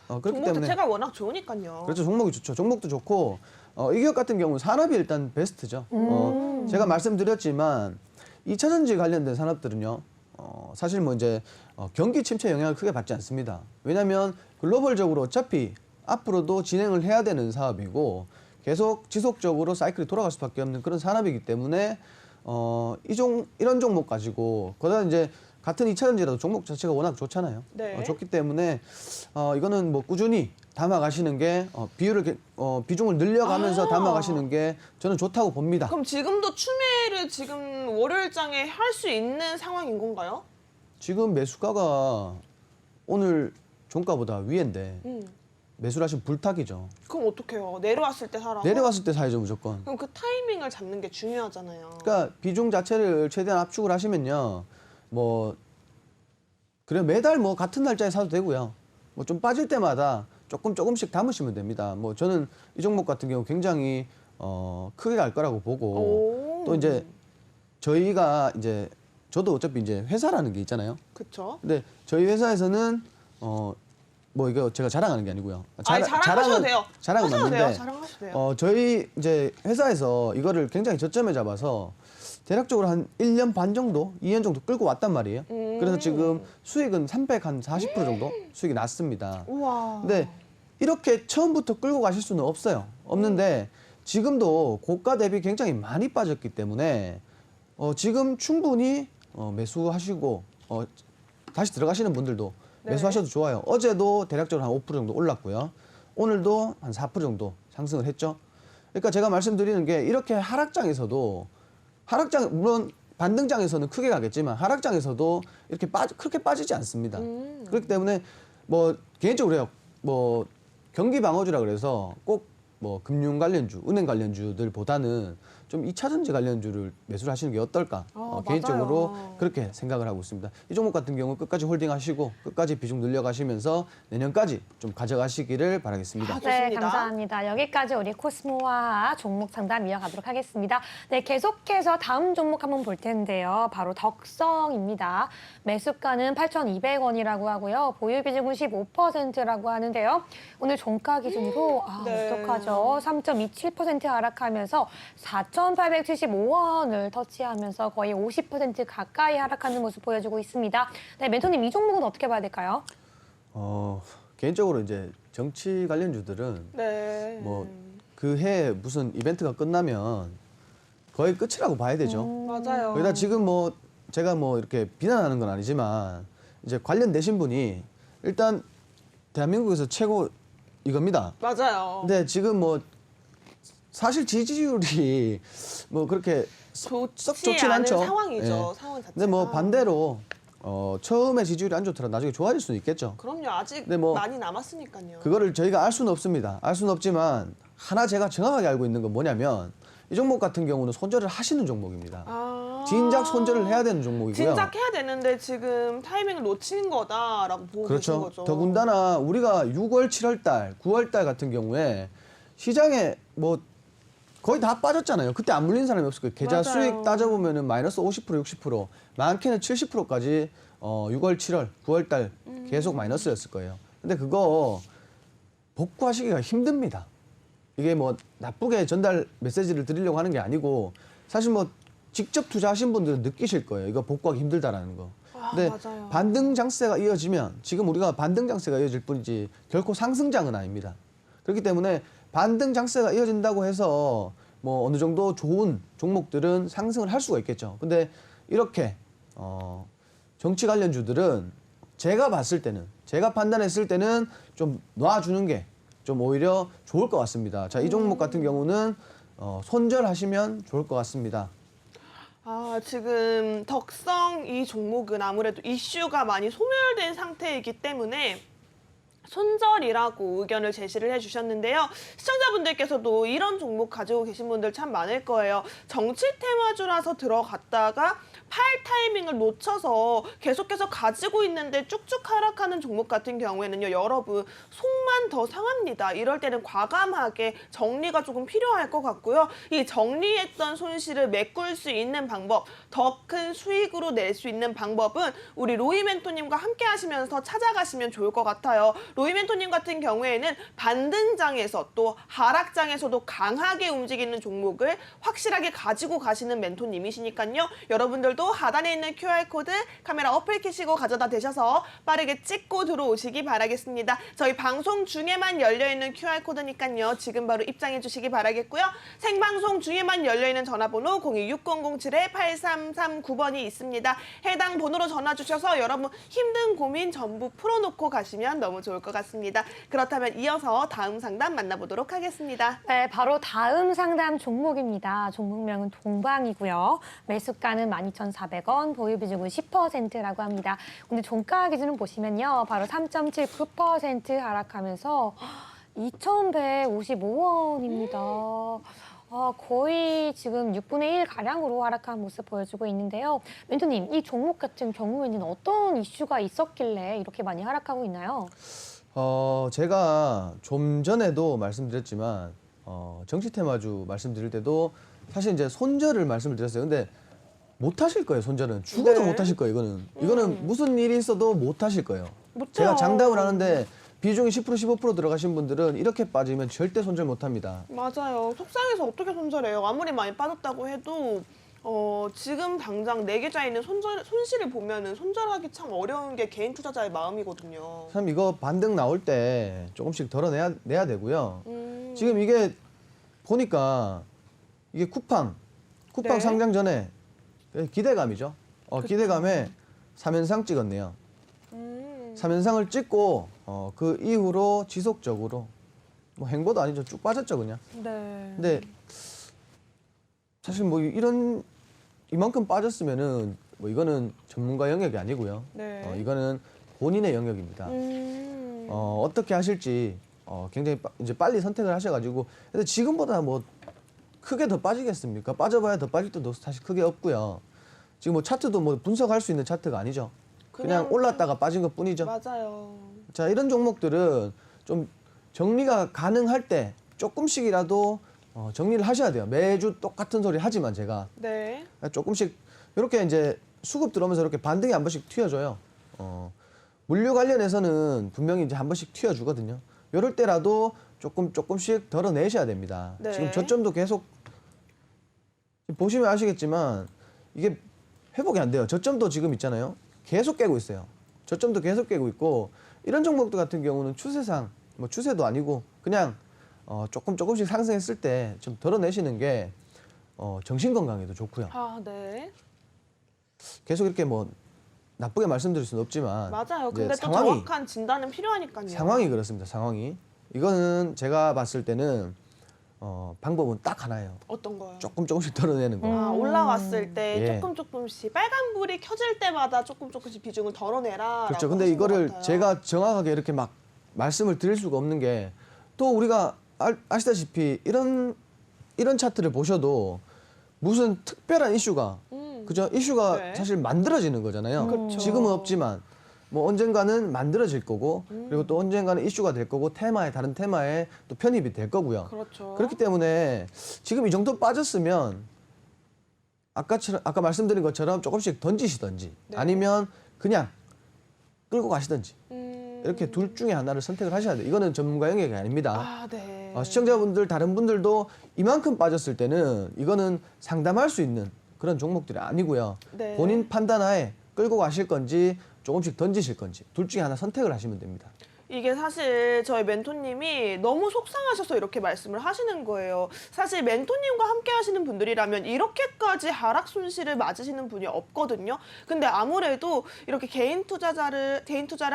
그렇기 종목 때문에 자체가 워낙 좋으니까요. 그렇죠. 종목이 좋죠. 종목도 좋고 이 기업 같은 경우는 산업이 일단 베스트죠. 제가 말씀드렸지만 2차 전지 관련된 산업들은요. 사실 뭐 이제 경기 침체 영향을 크게 받지 않습니다. 왜냐하면 글로벌적으로 어차피 앞으로도 진행을 해야 되는 사업이고 계속 지속적으로 사이클이 돌아갈 수밖에 없는 그런 산업이기 때문에 이런 종목 가지고 거기다 이제 같은 2차전지라도 종목 자체가 워낙 좋잖아요. 네. 좋기 때문에 이거는 뭐 꾸준히 담아가시는 게 비중을 늘려가면서 담아가시는 게 저는 좋다고 봅니다. 그럼 지금도 추매를 지금 월요일장에 할 수 있는 상황인 건가요? 지금 매수가가 오늘 종가보다 위인데 매수를 하시면 불탁이죠. 그럼 어떡해요? 내려왔을 때 사라고? 내려왔을 때 사야죠 무조건. 그럼 그 타이밍을 잡는 게 중요하잖아요. 그러니까 비중 자체를 최대한 압축을 하시면요. 뭐 그래 매달 뭐 같은 날짜에 사도 되고요. 뭐 좀 빠질 때마다 조금씩 담으시면 됩니다. 뭐 저는 이 종목 같은 경우 굉장히 크게 갈 거라고 보고 오. 또 이제 저희가 이제 저도 어차피 이제 회사라는 게 있잖아요. 그쵸? 근데 저희 회사에서는 뭐 이거 제가 자랑하는 게 아니고요. 아니, 자랑하셔도 돼요. 자랑은 하셔도 맞는데 돼요. 자랑하셔도 돼요. 저희 이제 회사에서 이거를 굉장히 저점에 잡아서 대략적으로 한 1년 반 정도, 2년 정도 끌고 왔단 말이에요. 그래서 지금 수익은 340% 정도 수익이 났습니다. 우와. 근데 이렇게 처음부터 끌고 가실 수는 없어요. 없는데 지금도 고가 대비 굉장히 많이 빠졌기 때문에 지금 충분히 매수하시고 다시 들어가시는 분들도 네. 매수하셔도 좋아요. 어제도 대략적으로 한 5% 정도 올랐고요. 오늘도 한 4% 정도 상승을 했죠. 그러니까 제가 말씀드리는 게 이렇게 하락장에서도 물론 반등장에서는 크게 가겠지만 하락장에서도 이렇게 그렇게 빠지지 않습니다. 그렇기 때문에 뭐 개인적으로 해요. 뭐 경기 방어주라 그래서 꼭 뭐 금융 관련주, 은행 관련주들보다는 좀 2차전지 관련주를 매수를 하시는 게 어떨까? 개인적으로 맞아요. 그렇게 생각을 하고 있습니다. 이 종목 같은 경우 끝까지 홀딩하시고 끝까지 비중 늘려가시면서 내년까지 좀 가져가시기를 바라겠습니다. 아, 네, 좋습니다. 감사합니다. 여기까지 우리 코스모와 종목 상담 이어가도록 하겠습니다. 네, 계속해서 다음 종목 한번 볼 텐데요. 바로 덕성입니다. 매수가는 8,200원이라고 하고요. 보유 비중은 15%라고 하는데요. 오늘 종가 기준으로 네. 어떡하죠? 3.27% 하락하면서 4,875원을 터치하면서 거의 50% 가까이 하락하는 모습 보여주고 있습니다. 네, 멘토님 이 종목은 어떻게 봐야 될까요? 개인적으로 이제 정치 관련주들은 네. 뭐 그 해 무슨 이벤트가 끝나면 거의 끝이라고 봐야 되죠. 맞아요. 거기다 지금 뭐 제가 뭐 이렇게 비난하는 건 아니지만 이제 관련되신 분이 일단 대한민국에서 최고 이겁니다. 맞아요. 근데 지금 뭐 사실 지지율이 뭐 그렇게 썩 좋진 않은 않죠. 상황이죠. 예. 상황 자체가. 근데 뭐 반대로 처음에 지지율이 안 좋더라도 나중에 좋아질 수는 있겠죠. 그럼요. 아직 근데 뭐 많이 남았으니까요. 그거를 저희가 알 수는 없습니다. 알 수는 없지만 하나 제가 정확하게 알고 있는 건 뭐냐면 이 종목 같은 경우는 손절을 하시는 종목입니다. 진작 손절을 해야 되는 종목이고요. 진작 해야 되는데 지금 타이밍을 놓친 거다라고 보고 계신 그렇죠. 거죠. 더군다나 우리가 6월, 7월 달, 9월 달 같은 경우에 시장에 뭐 거의 다 빠졌잖아요. 그때 안 물린 사람이 없을 거예요. 계좌 맞아요. 수익 따져보면은 마이너스 50%, 60%, 많게는 70%까지 6월, 7월, 9월 달 계속 마이너스였을 거예요. 근데 그거 복구하시기가 힘듭니다. 이게 뭐 나쁘게 전달 메시지를 드리려고 하는 게 아니고 사실 뭐 직접 투자하신 분들은 느끼실 거예요. 이거 복구하기 힘들다라는 거. 근데 맞아요. 반등 장세가 이어지면 지금 우리가 반등 장세가 이어질 뿐이지 결코 상승장은 아닙니다. 그렇기 때문에 반등 장세가 이어진다고 해서 뭐 어느 정도 좋은 종목들은 상승을 할 수가 있겠죠. 근데 이렇게 정치 관련주들은 제가 봤을 때는 제가 판단했을 때는 좀 놔주는 게 좀 오히려 좋을 것 같습니다. 자, 이 종목 같은 경우는 손절하시면 좋을 것 같습니다. 지금 덕성 이 종목은 아무래도 이슈가 많이 소멸된 상태이기 때문에 손절이라고 의견을 제시를 해주셨는데요. 시청자분들께서도 이런 종목 가지고 계신 분들 참 많을 거예요. 정치 테마주라서 들어갔다가 팔 타이밍을 놓쳐서 계속해서 가지고 있는데 쭉쭉 하락하는 종목 같은 경우에는요. 여러분 속만 더 상합니다. 이럴 때는 과감하게 정리가 조금 필요할 것 같고요. 이 정리했던 손실을 메꿀 수 있는 방법, 더 큰 수익으로 낼 수 있는 방법은 우리 로이 멘토님과 함께 하시면서 찾아가시면 좋을 것 같아요. 로이 멘토님 같은 경우에는 반등장에서 또 하락장에서도 강하게 움직이는 종목을 확실하게 가지고 가시는 멘토님이시니까요. 여러분들도 여러분들도 하단에 있는 QR코드 카메라 어플 켜시고 가져다 대셔서 빠르게 찍고 들어오시기 바라겠습니다. 저희 방송 중에만 열려있는 QR코드니까요. 지금 바로 입장해 주시기 바라겠고요. 생방송 중에만 열려있는 전화번호 026007-8339번이 있습니다. 해당 번호로 전화 주셔서 여러분 힘든 고민 전부 풀어놓고 가시면 너무 좋을 것 같습니다. 그렇다면 이어서 다음 상담 만나보도록 하겠습니다. 네, 바로 다음 상담 종목입니다. 종목명은 동방이고요. 매수가는 12,400원, 보유 비중은 10%라고 합니다. 근데 종가 기준을 보시면요. 바로 3.79% 하락하면서 2,155원입니다. 거의 지금 6분의 1 가량으로 하락한 모습 보여주고 있는데요. 멘토님, 이 종목 같은 경우에는 어떤 이슈가 있었길래 이렇게 많이 하락하고 있나요? 제가 좀 전에도 말씀드렸지만 정치 테마주 말씀드릴 때도 사실 이제 손절을 말씀을 드렸어요. 근데 못 하실 거예요, 손절은. 죽어도 네. 못 하실 거예요, 이거는. 이거는 무슨 일이 있어도 못 하실 거예요. 못해요. 제가 장담을 하는데 비중이 10% 15% 들어가신 분들은 이렇게 빠지면 절대 손절 못 합니다. 맞아요. 속상해서 어떻게 손절해요? 아무리 많이 빠졌다고 해도 지금 당장 내 계좌에 있는 손실을 보면은 손절하기 참 어려운 게 개인 투자자의 마음이거든요. 참 이거 반등 나올 때 조금씩 덜어내야 되고요. 지금 이게 보니까 이게 쿠팡 네. 상장 전에 기대감이죠. 기대감에 3연상 찍었네요. 3연상을 찍고 그 이후로 지속적으로 뭐 행보도 아니죠. 쭉 빠졌죠, 그냥. 네. 근데 사실 뭐 이만큼 빠졌으면은 뭐 이거는 전문가 영역이 아니고요. 네. 이거는 본인의 영역입니다. 어떻게 하실지 굉장히 이제 빨리 선택을 하셔가지고. 근데 지금보다 뭐 크게 더 빠지겠습니까? 빠져봐야 더 빠질 때도 사실 크게 없고요. 지금 뭐 차트도 뭐 분석할 수 있는 차트가 아니죠. 그냥 올랐다가 빠진 것 뿐이죠. 맞아요. 자, 이런 종목들은 좀 정리가 가능할 때 조금씩이라도 정리를 하셔야 돼요. 매주 똑같은 소리 하지만 제가 네. 조금씩 이렇게 이제 수급 들어오면서 이렇게 반등이 한 번씩 튀어줘요. 물류 관련해서는 분명히 이제 한 번씩 튀어주거든요. 이럴 때라도 조금씩 덜어내셔야 됩니다. 네. 지금 저점도 계속 보시면 아시겠지만 이게 회복이 안 돼요. 저점도 지금 있잖아요. 계속 깨고 있어요. 저점도 계속 깨고 있고 이런 종목들 같은 경우는 추세상 뭐 추세도 아니고 그냥 조금씩 상승했을 때 좀 덜어내시는 게 정신 건강에도 좋고요. 아, 네. 계속 이렇게 뭐 나쁘게 말씀드릴 수는 없지만 맞아요. 이제 근데 또 정확한 진단은 필요하니까요. 상황이 그렇습니다. 상황이 이거는 제가 봤을 때는 방법은 딱 하나예요. 어떤 거요? 조금씩 덜어내는 거. 아, 올라왔을 때 예. 조금씩 빨간불이 켜질 때마다 조금씩 비중을 덜어내라. 그렇죠. 근데 이거를 제가 정확하게 이렇게 막 말씀을 드릴 수가 없는 게 또 우리가 아시다시피 이런 차트를 보셔도 무슨 특별한 이슈가 그죠? 이슈가 네. 사실 만들어지는 거잖아요. 그렇죠. 지금은 없지만 뭐 언젠가는 만들어질 거고 그리고 또 언젠가는 이슈가 될 거고 다른 테마에 또 편입이 될 거고요. 그렇죠. 그렇기 때문에 지금 이 정도 빠졌으면 아까 말씀드린 것처럼 조금씩 던지시든지 네. 아니면 그냥 끌고 가시든지 이렇게 둘 중에 하나를 선택을 하셔야 돼요. 이거는 전문가 영역이 아닙니다. 아, 네. 시청자분들 다른 분들도 이만큼 빠졌을 때는 이거는 상담할 수 있는 그런 종목들이 아니고요. 네. 본인 판단하에 끌고 가실 건지 조금씩 던지실 건지 둘 중에 하나 선택을 하시면 됩니다. 이게 사실 저희 멘토님이 너무 속상하셔서 이렇게 말씀을 하시는 거예요. 사실 멘토님과 함께 하시는 분들이라면 이렇게까지 하락 손실을 맞으시는 분이 없거든요. 근데 아무래도 이렇게 개인 투자를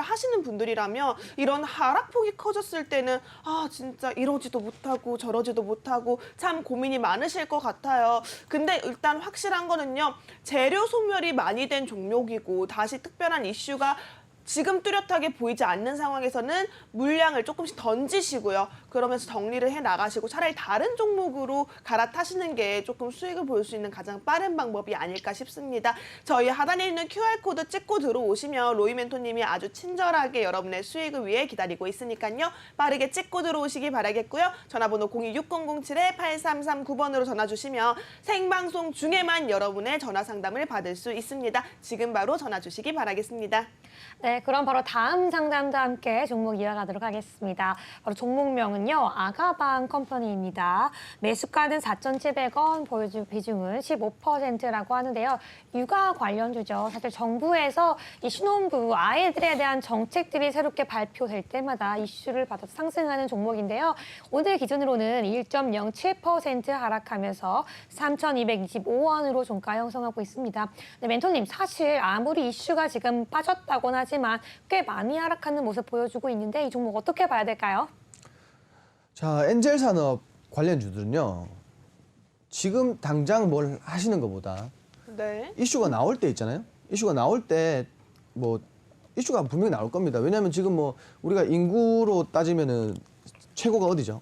하시는 분들이라면 이런 하락폭이 커졌을 때는 아, 진짜 이러지도 못하고 저러지도 못하고 참 고민이 많으실 것 같아요. 근데 일단 확실한 거는요. 재료 소멸이 많이 된 종목이고 다시 특별한 이슈가 지금 뚜렷하게 보이지 않는 상황에서는 물량을 조금씩 던지시고요. 그러면서 정리를 해 나가시고 차라리 다른 종목으로 갈아타시는 게 조금 수익을 볼 수 있는 가장 빠른 방법이 아닐까 싶습니다. 저희 하단에 있는 QR코드 찍고 들어오시면 로이 멘토님이 아주 친절하게 여러분의 수익을 위해 기다리고 있으니까요. 빠르게 찍고 들어오시기 바라겠고요. 전화번호 026007-8339번으로 전화 주시면 생방송 중에만 여러분의 전화 상담을 받을 수 있습니다. 지금 바로 전화 주시기 바라겠습니다. 네, 네, 그럼 바로 다음 상담도 함께 종목 이어가도록 하겠습니다. 바로 종목명은요, 아가방 컴퍼니입니다. 매수가는 4,700원, 보유 비중은 15%라고 하는데요. 육아 관련주죠. 사실 정부에서 이 신혼부부 아이들에 대한 정책들이 새롭게 발표될 때마다 이슈를 받아서 상승하는 종목인데요. 오늘 기준으로는 1.07% 하락하면서 3,225원으로 종가 형성하고 있습니다. 네, 멘토님, 사실 아무리 이슈가 지금 빠졌다고는 하지만 꽤 많이 하락하는 모습 보여주고 있는데 이 종목 어떻게 봐야 될까요? 자, 엔젤 산업 관련주들은요. 지금 당장 뭘 하시는 것보다 네. 이슈가 나올 때 있잖아요. 이슈가 나올 때 뭐 이슈가 분명히 나올 겁니다. 왜냐하면 지금 뭐 우리가 인구로 따지면은 최고가 어디죠?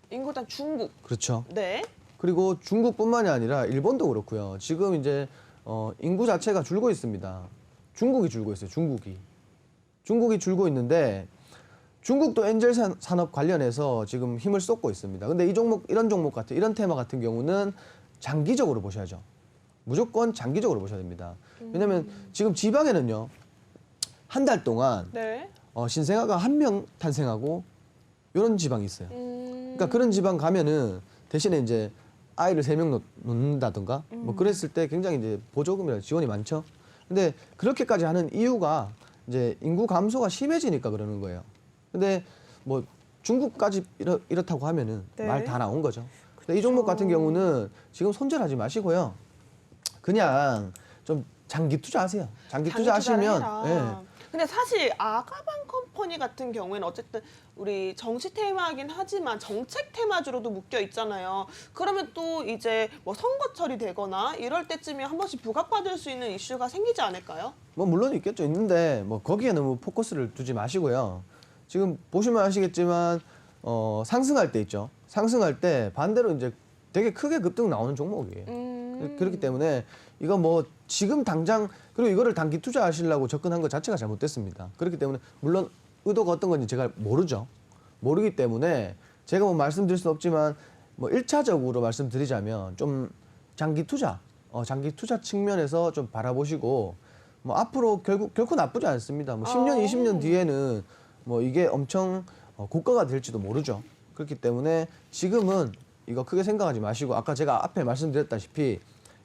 인구당 중국. 그렇죠. 네. 그리고 중국뿐만이 아니라 일본도 그렇고요. 지금 이제 인구 자체가 줄고 있습니다. 중국이 줄고 있어요. 중국이 줄고 있는데 중국도 엔젤 산업 관련해서 지금 힘을 쏟고 있습니다. 근데 이런 종목 같은 이런 테마 같은 경우는 장기적으로 보셔야죠. 무조건 장기적으로 보셔야 됩니다. 왜냐하면 지금 지방에는요. 한 달 동안 네. 신생아가 1명 탄생하고 이런 지방이 있어요. 그러니까 그런 지방 가면은 대신에 이제 아이를 3명 놓는다든가 뭐 그랬을 때 굉장히 이제 보조금이나 지원이 많죠. 근데 그렇게까지 하는 이유가 이제 인구 감소가 심해지니까 그러는 거예요. 근데 뭐 중국까지 이렇다고 하면은 네. 말 다 나온 거죠. 근데 이 종목 같은 경우는 지금 손절하지 마시고요. 그냥 좀 장기 투자하세요. 장기 투자하시면 예. 근데 사실 아가방 컴퍼니 같은 경우에는 어쨌든 우리 정치 테마긴 하지만 정책 테마주로도 묶여 있잖아요. 그러면 또 이제 뭐 선거철이 되거나 이럴 때쯤에 한 번씩 부각받을 수 있는 이슈가 생기지 않을까요? 뭐 물론 있겠죠. 있는데 뭐 거기에 너무 포커스를 두지 마시고요. 지금 보시면 아시겠지만 상승할 때 있죠. 상승할 때 반대로 이제 되게 크게 급등 나오는 종목이에요. 그렇기 때문에 이거 뭐 지금 당장 그리고 이거를 단기 투자하시려고 접근한 것 자체가 잘못됐습니다. 그렇기 때문에 물론 의도가 어떤 건지 제가 모르죠. 모르기 때문에 제가 뭐 말씀드릴 수는 없지만 뭐 1차적으로 말씀드리자면 좀 장기 투자 측면에서 좀 바라보시고 뭐 앞으로 결코 나쁘지 않습니다. 뭐 10년, 20년 뒤에는 뭐 이게 엄청 고가가 될지도 모르죠. 그렇기 때문에 지금은 이거 크게 생각하지 마시고 아까 제가 앞에 말씀드렸다시피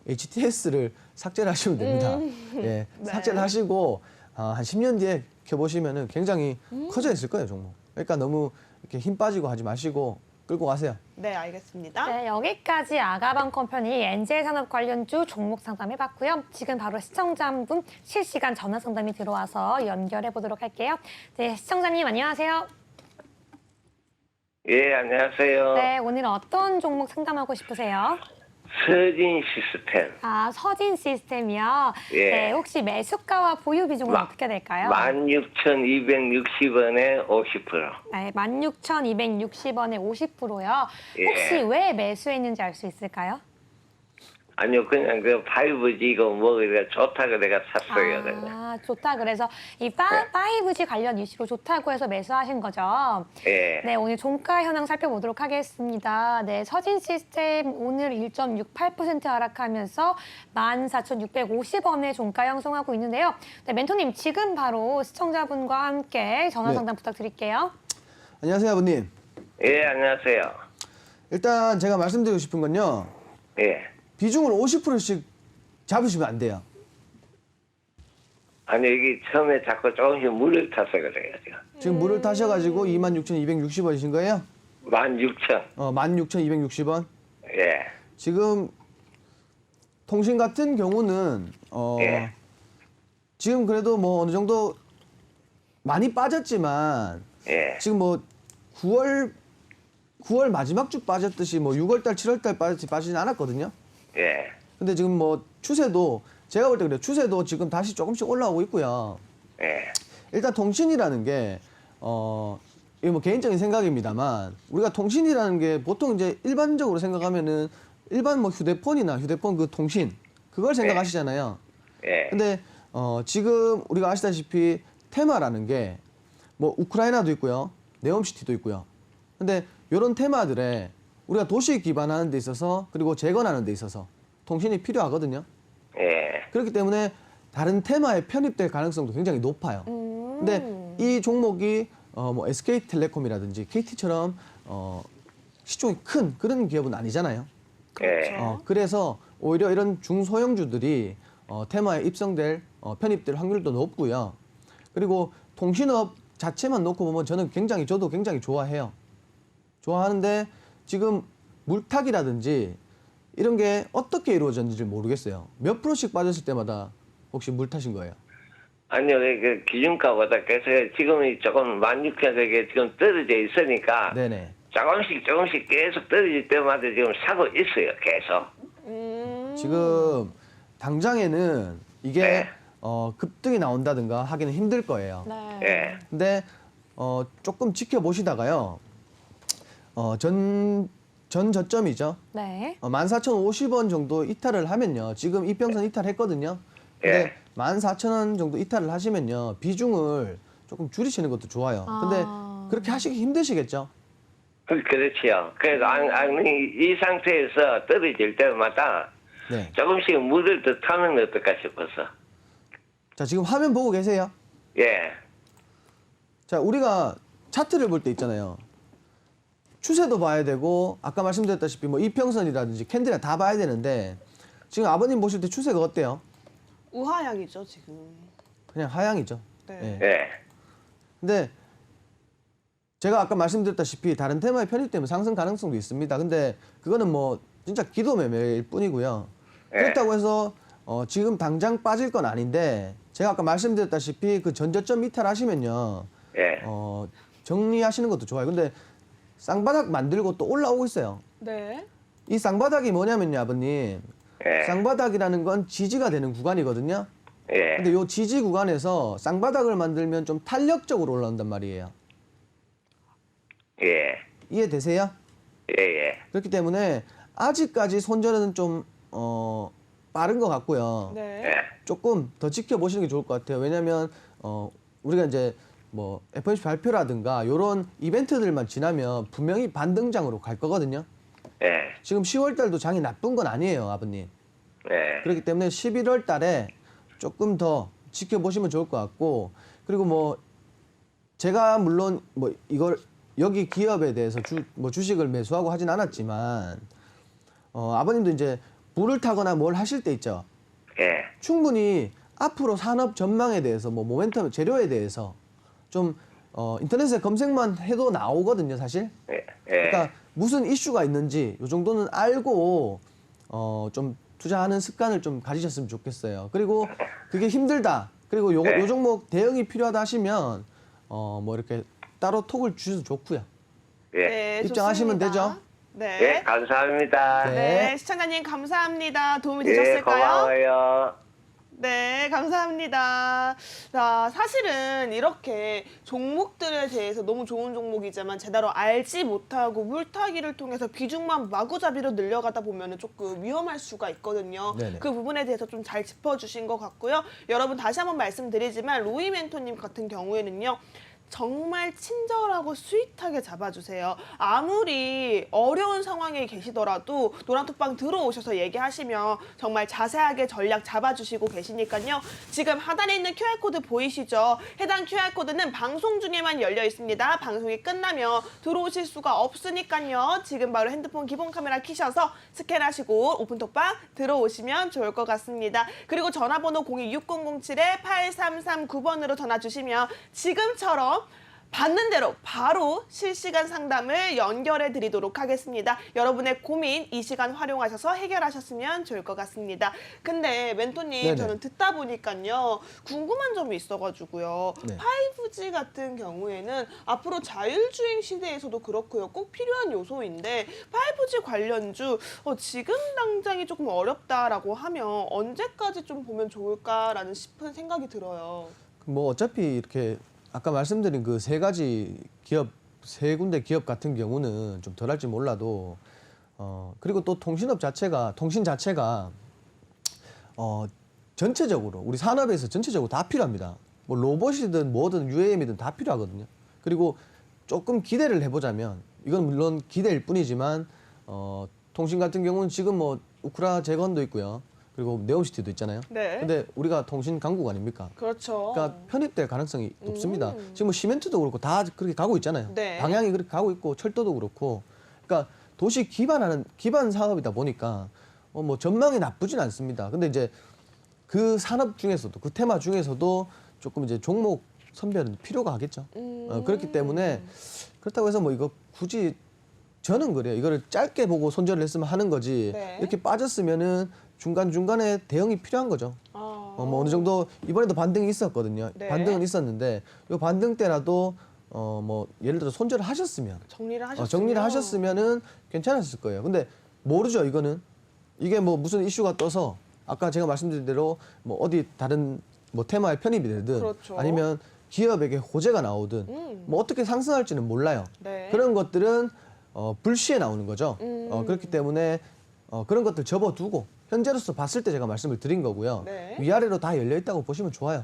HTS를 삭제를 하시면 됩니다. 예, 네. 삭제를 하시고 한 10년 뒤에 켜보시면은 굉장히 커져 있을 거예요, 종목. 그러니까 너무 이렇게 힘 빠지고 하지 마시고 끌고 가세요. 네, 알겠습니다. 네, 여기까지 아가방 컴퍼니 엔젤 산업 관련주 종목 상담해봤고요. 지금 바로 시청자분 실시간 전화 상담이 들어와서 연결해 보도록 할게요. 네, 시청자님 안녕하세요. 예, 안녕하세요. 네, 오늘은 어떤 종목 상담하고 싶으세요? 서진 시스템. 아, 서진 시스템이요. 예. 네, 혹시 매수가와 보유 비중은 어떻게 될까요? 16,260원에 50%. 네, 16,260원에 50%요. 예. 혹시 왜 매수했는지 알 수 있을까요? 아니요, 그냥 그 5G 이거 먹으니까 좋다고 내가 샀어요. 그냥. 아, 좋다. 그래서 이 5G 관련 이슈로 좋다고 해서 매수하신 거죠? 예. 네, 오늘 종가 현황 살펴보도록 하겠습니다. 네, 서진 시스템 오늘 1.68% 하락하면서 14,650원의 종가 형성하고 있는데요. 네, 멘토님 지금 바로 시청자분과 함께 전화 네. 상담 부탁드릴게요. 안녕하세요, 아버님. 예, 안녕하세요. 일단 제가 말씀드리고 싶은 건요. 예. 비중을 50%씩 잡으시면 안 돼요. 아니, 여기 처음에 자꾸 조금씩 물을 타서 그래요, 지금. 지금 물을 타셔가지고 26,260원이신 거예요? 16,000. 16,260원. 예. 지금 통신 같은 경우는 예. 지금 그래도 뭐 어느 정도 많이 빠졌지만 예. 지금 뭐 9월 마지막 주 빠졌듯이 뭐 6월달, 7월달 빠지진 않았거든요. 예. 근데 지금 뭐 추세도 제가 볼 때 그래요. 추세도 지금 다시 조금씩 올라오고 있고요. 예. 일단 통신이라는 게 이거 뭐 개인적인 생각입니다만 우리가 통신이라는 게 보통 이제 일반적으로 생각하면은 일반 뭐 휴대폰 그 통신 그걸 생각하시잖아요. 예. 근데 지금 우리가 아시다시피 테마라는 게 뭐 우크라이나도 있고요. 네옴시티도 있고요. 근데 이런 테마들에 우리가 도시 기반하는 데 있어서 그리고 재건하는 데 있어서 통신이 필요하거든요. 예. 그렇기 때문에 다른 테마에 편입될 가능성도 굉장히 높아요. 근데 이 종목이 뭐 SK텔레콤이라든지 KT처럼 시총이 큰 그런 기업은 아니잖아요. 그렇죠. 그래서 오히려 이런 중소형주들이 테마에 입성될 편입될 확률도 높고요. 그리고 통신업 자체만 놓고 보면 저도 굉장히 좋아해요. 좋아하는데 지금 물타기라든지 이런 게 어떻게 이루어졌는지 모르겠어요. 몇 프로씩 빠졌을 때마다 혹시 물 타신 거예요? 아니요, 그 기준가보다 계속 지금이 조금 16,000원에 지금 떨어져 있으니까 네네. 조금씩 계속 떨어질 때마다 지금 사고 있어요, 계속. 지금 당장에는 이게 네. 급등이 나온다든가 하기는 힘들 거예요. 네. 예, 근데 조금 지켜보시다가요. 전 저점이죠. 네. 14,050원 정도 이탈을 하면요. 지금 이평선 이탈했거든요. 근데 14,000원 정도 이탈을 하시면요. 비중을 조금 줄이시는 것도 좋아요. 근데 그렇게 하시기 힘드시겠죠? 그렇지요. 그래서 이 상태에서 떨어질 때마다 네. 조금씩 물을 더 타면 어떨까 싶어서. 자, 지금 화면 보고 계세요? 예, 자, 우리가 차트를 볼 때 있잖아요. 추세도 봐야 되고 아까 말씀드렸다시피 뭐 이평선이라든지 캔들이나 다 봐야 되는데 지금 아버님 보실 때 추세가 어때요? 우하향이죠 지금. 그냥 하향이죠. 네. 예. 예, 근데 제가 아까 말씀드렸다시피 다른 테마에 편입되면 상승 가능성도 있습니다. 근데 그거는 뭐 진짜 기도 매매일 뿐이고요. 그렇다고 해서 지금 당장 빠질 건 아닌데 제가 아까 말씀드렸다시피 그 전저점 이탈하시면요. 예, 정리하시는 것도 좋아요. 근데 쌍바닥 만들고 또 올라오고 있어요. 네. 이 쌍바닥이 뭐냐면요, 아버님. 예, 쌍바닥이라는 건 지지가 되는 구간이거든요. 예, 근데 요 지지 구간에서 쌍바닥을 만들면 좀 탄력적으로 올라온단 말이에요. 예, 이해되세요? 예. 그렇기 때문에 아직까지 손절은 좀 빠른 것 같고요. 네. 예. 조금 더 지켜보시는 게 좋을 것 같아요. 왜냐하면 우리가 이제 뭐 FOMC 발표라든가 이런 이벤트들만 지나면 분명히 반등장으로 갈 거거든요. 예, 지금 10월 달도 장이 나쁜 건 아니에요, 아버님. 예, 그렇기 때문에 11월 달에 조금 더 지켜보시면 좋을 것 같고, 그리고 뭐 제가 물론 뭐 이걸 여기 기업에 대해서 주식을 매수하고 하진 않았지만 아버님도 이제 불을 타거나 뭘 하실 때 있죠. 예, 충분히 앞으로 산업 전망에 대해서 뭐 모멘텀 재료에 대해서 좀 인터넷에 검색만 해도 나오거든요, 사실. 예, 그러니까 무슨 이슈가 있는지 이 정도는 알고 좀 투자하는 습관을 좀 가지셨으면 좋겠어요. 그리고 그게 힘들다. 그리고 요 종목 대응이 필요하다 하시면 뭐 이렇게 따로 톡을 주셔도 좋고요. 예, 네, 입장하시면 좋습니다. 되죠? 네. 예, 감사합니다. 네. 네, 시청자님 감사합니다. 도움이 예, 되셨을까요? 고마워요. 네, 감사합니다. 자, 사실은 이렇게 종목들에 대해서 너무 좋은 종목이지만 제대로 알지 못하고 물타기를 통해서 비중만 마구잡이로 늘려가다 보면 조금 위험할 수가 있거든요. 네네. 그 부분에 대해서 좀 잘 짚어주신 것 같고요. 여러분 다시 한번 말씀드리지만 로이 멘토님 같은 경우에는요. 정말 친절하고 스윗하게 잡아주세요. 아무리 어려운 상황에 계시더라도 노란톡방 들어오셔서 얘기하시면 정말 자세하게 전략 잡아주시고 계시니까요. 지금 하단에 있는 QR코드 보이시죠? 해당 QR코드는 방송 중에만 열려 있습니다. 방송이 끝나면 들어오실 수가 없으니까요. 지금 바로 핸드폰 기본 카메라 켜셔서 스캔하시고 오픈톡방 들어오시면 좋을 것 같습니다. 그리고 전화번호 026007-8339번으로 전화 주시면 지금처럼 받는 대로 바로 실시간 상담을 연결해 드리도록 하겠습니다. 여러분의 고민 이 시간 활용하셔서 해결하셨으면 좋을 것 같습니다. 근데 멘토님 네네. 저는 듣다 보니까요. 궁금한 점이 있어가지고요. 네. 5G 같은 경우에는 앞으로 자율주행 시대에서도 그렇고요. 꼭 필요한 요소인데 5G 관련주 지금 당장이 조금 어렵다라고 하면 언제까지 좀 보면 좋을까라는 싶은 생각이 들어요. 뭐 어차피 이렇게 아까 말씀드린 그 세 가지 기업, 세 군데 기업 같은 경우는 좀 덜할지 몰라도 그리고 또 통신 자체가 전체적으로 우리 산업에서 전체적으로 다 필요합니다. 뭐 로봇이든 뭐든 UAM이든 다 필요하거든요. 그리고 조금 기대를 해보자면 이건 물론 기대일 뿐이지만 통신 같은 경우는 지금 뭐 우크라 재건도 있고요. 그리고 네옴시티도 있잖아요. 네. 근데 우리가 통신 강국 아닙니까? 그렇죠. 그러니까 편입될 가능성이 높습니다. 지금 뭐 시멘트도 그렇고 다 그렇게 가고 있잖아요. 네. 방향이 그렇게 가고 있고 철도도 그렇고. 그러니까 도시 기반 사업이다 보니까 뭐 전망이 나쁘진 않습니다. 근데 이제 그 산업 중에서도 그 테마 중에서도 조금 이제 종목 선별은 필요가 하겠죠. 그렇기 때문에 그렇다고 해서 뭐 이거 굳이 저는 그래요. 이거를 짧게 보고 손절을 했으면 하는 거지. 네. 이렇게 빠졌으면은 중간중간에 대응이 필요한 거죠. 아. 뭐 어느 정도 이번에도 반등이 있었거든요. 네. 반등은 있었는데 이 반등 때라도 뭐 예를 들어 손절을 하셨으면 정리를 하셨으면은 괜찮았을 거예요. 근데 모르죠. 이거는 이게 뭐 무슨 이슈가 떠서 아까 제가 말씀드린 대로 뭐 어디 다른 뭐 테마에 편입이 되든 그렇죠. 아니면 기업에게 호재가 나오든 뭐 어떻게 상승할지는 몰라요. 네. 그런 것들은 불시에 나오는 거죠. 그렇기 때문에 그런 것들 접어두고 현재로서 봤을 때 제가 말씀을 드린 거고요. 네. 위아래로 다 열려 있다고 보시면 좋아요.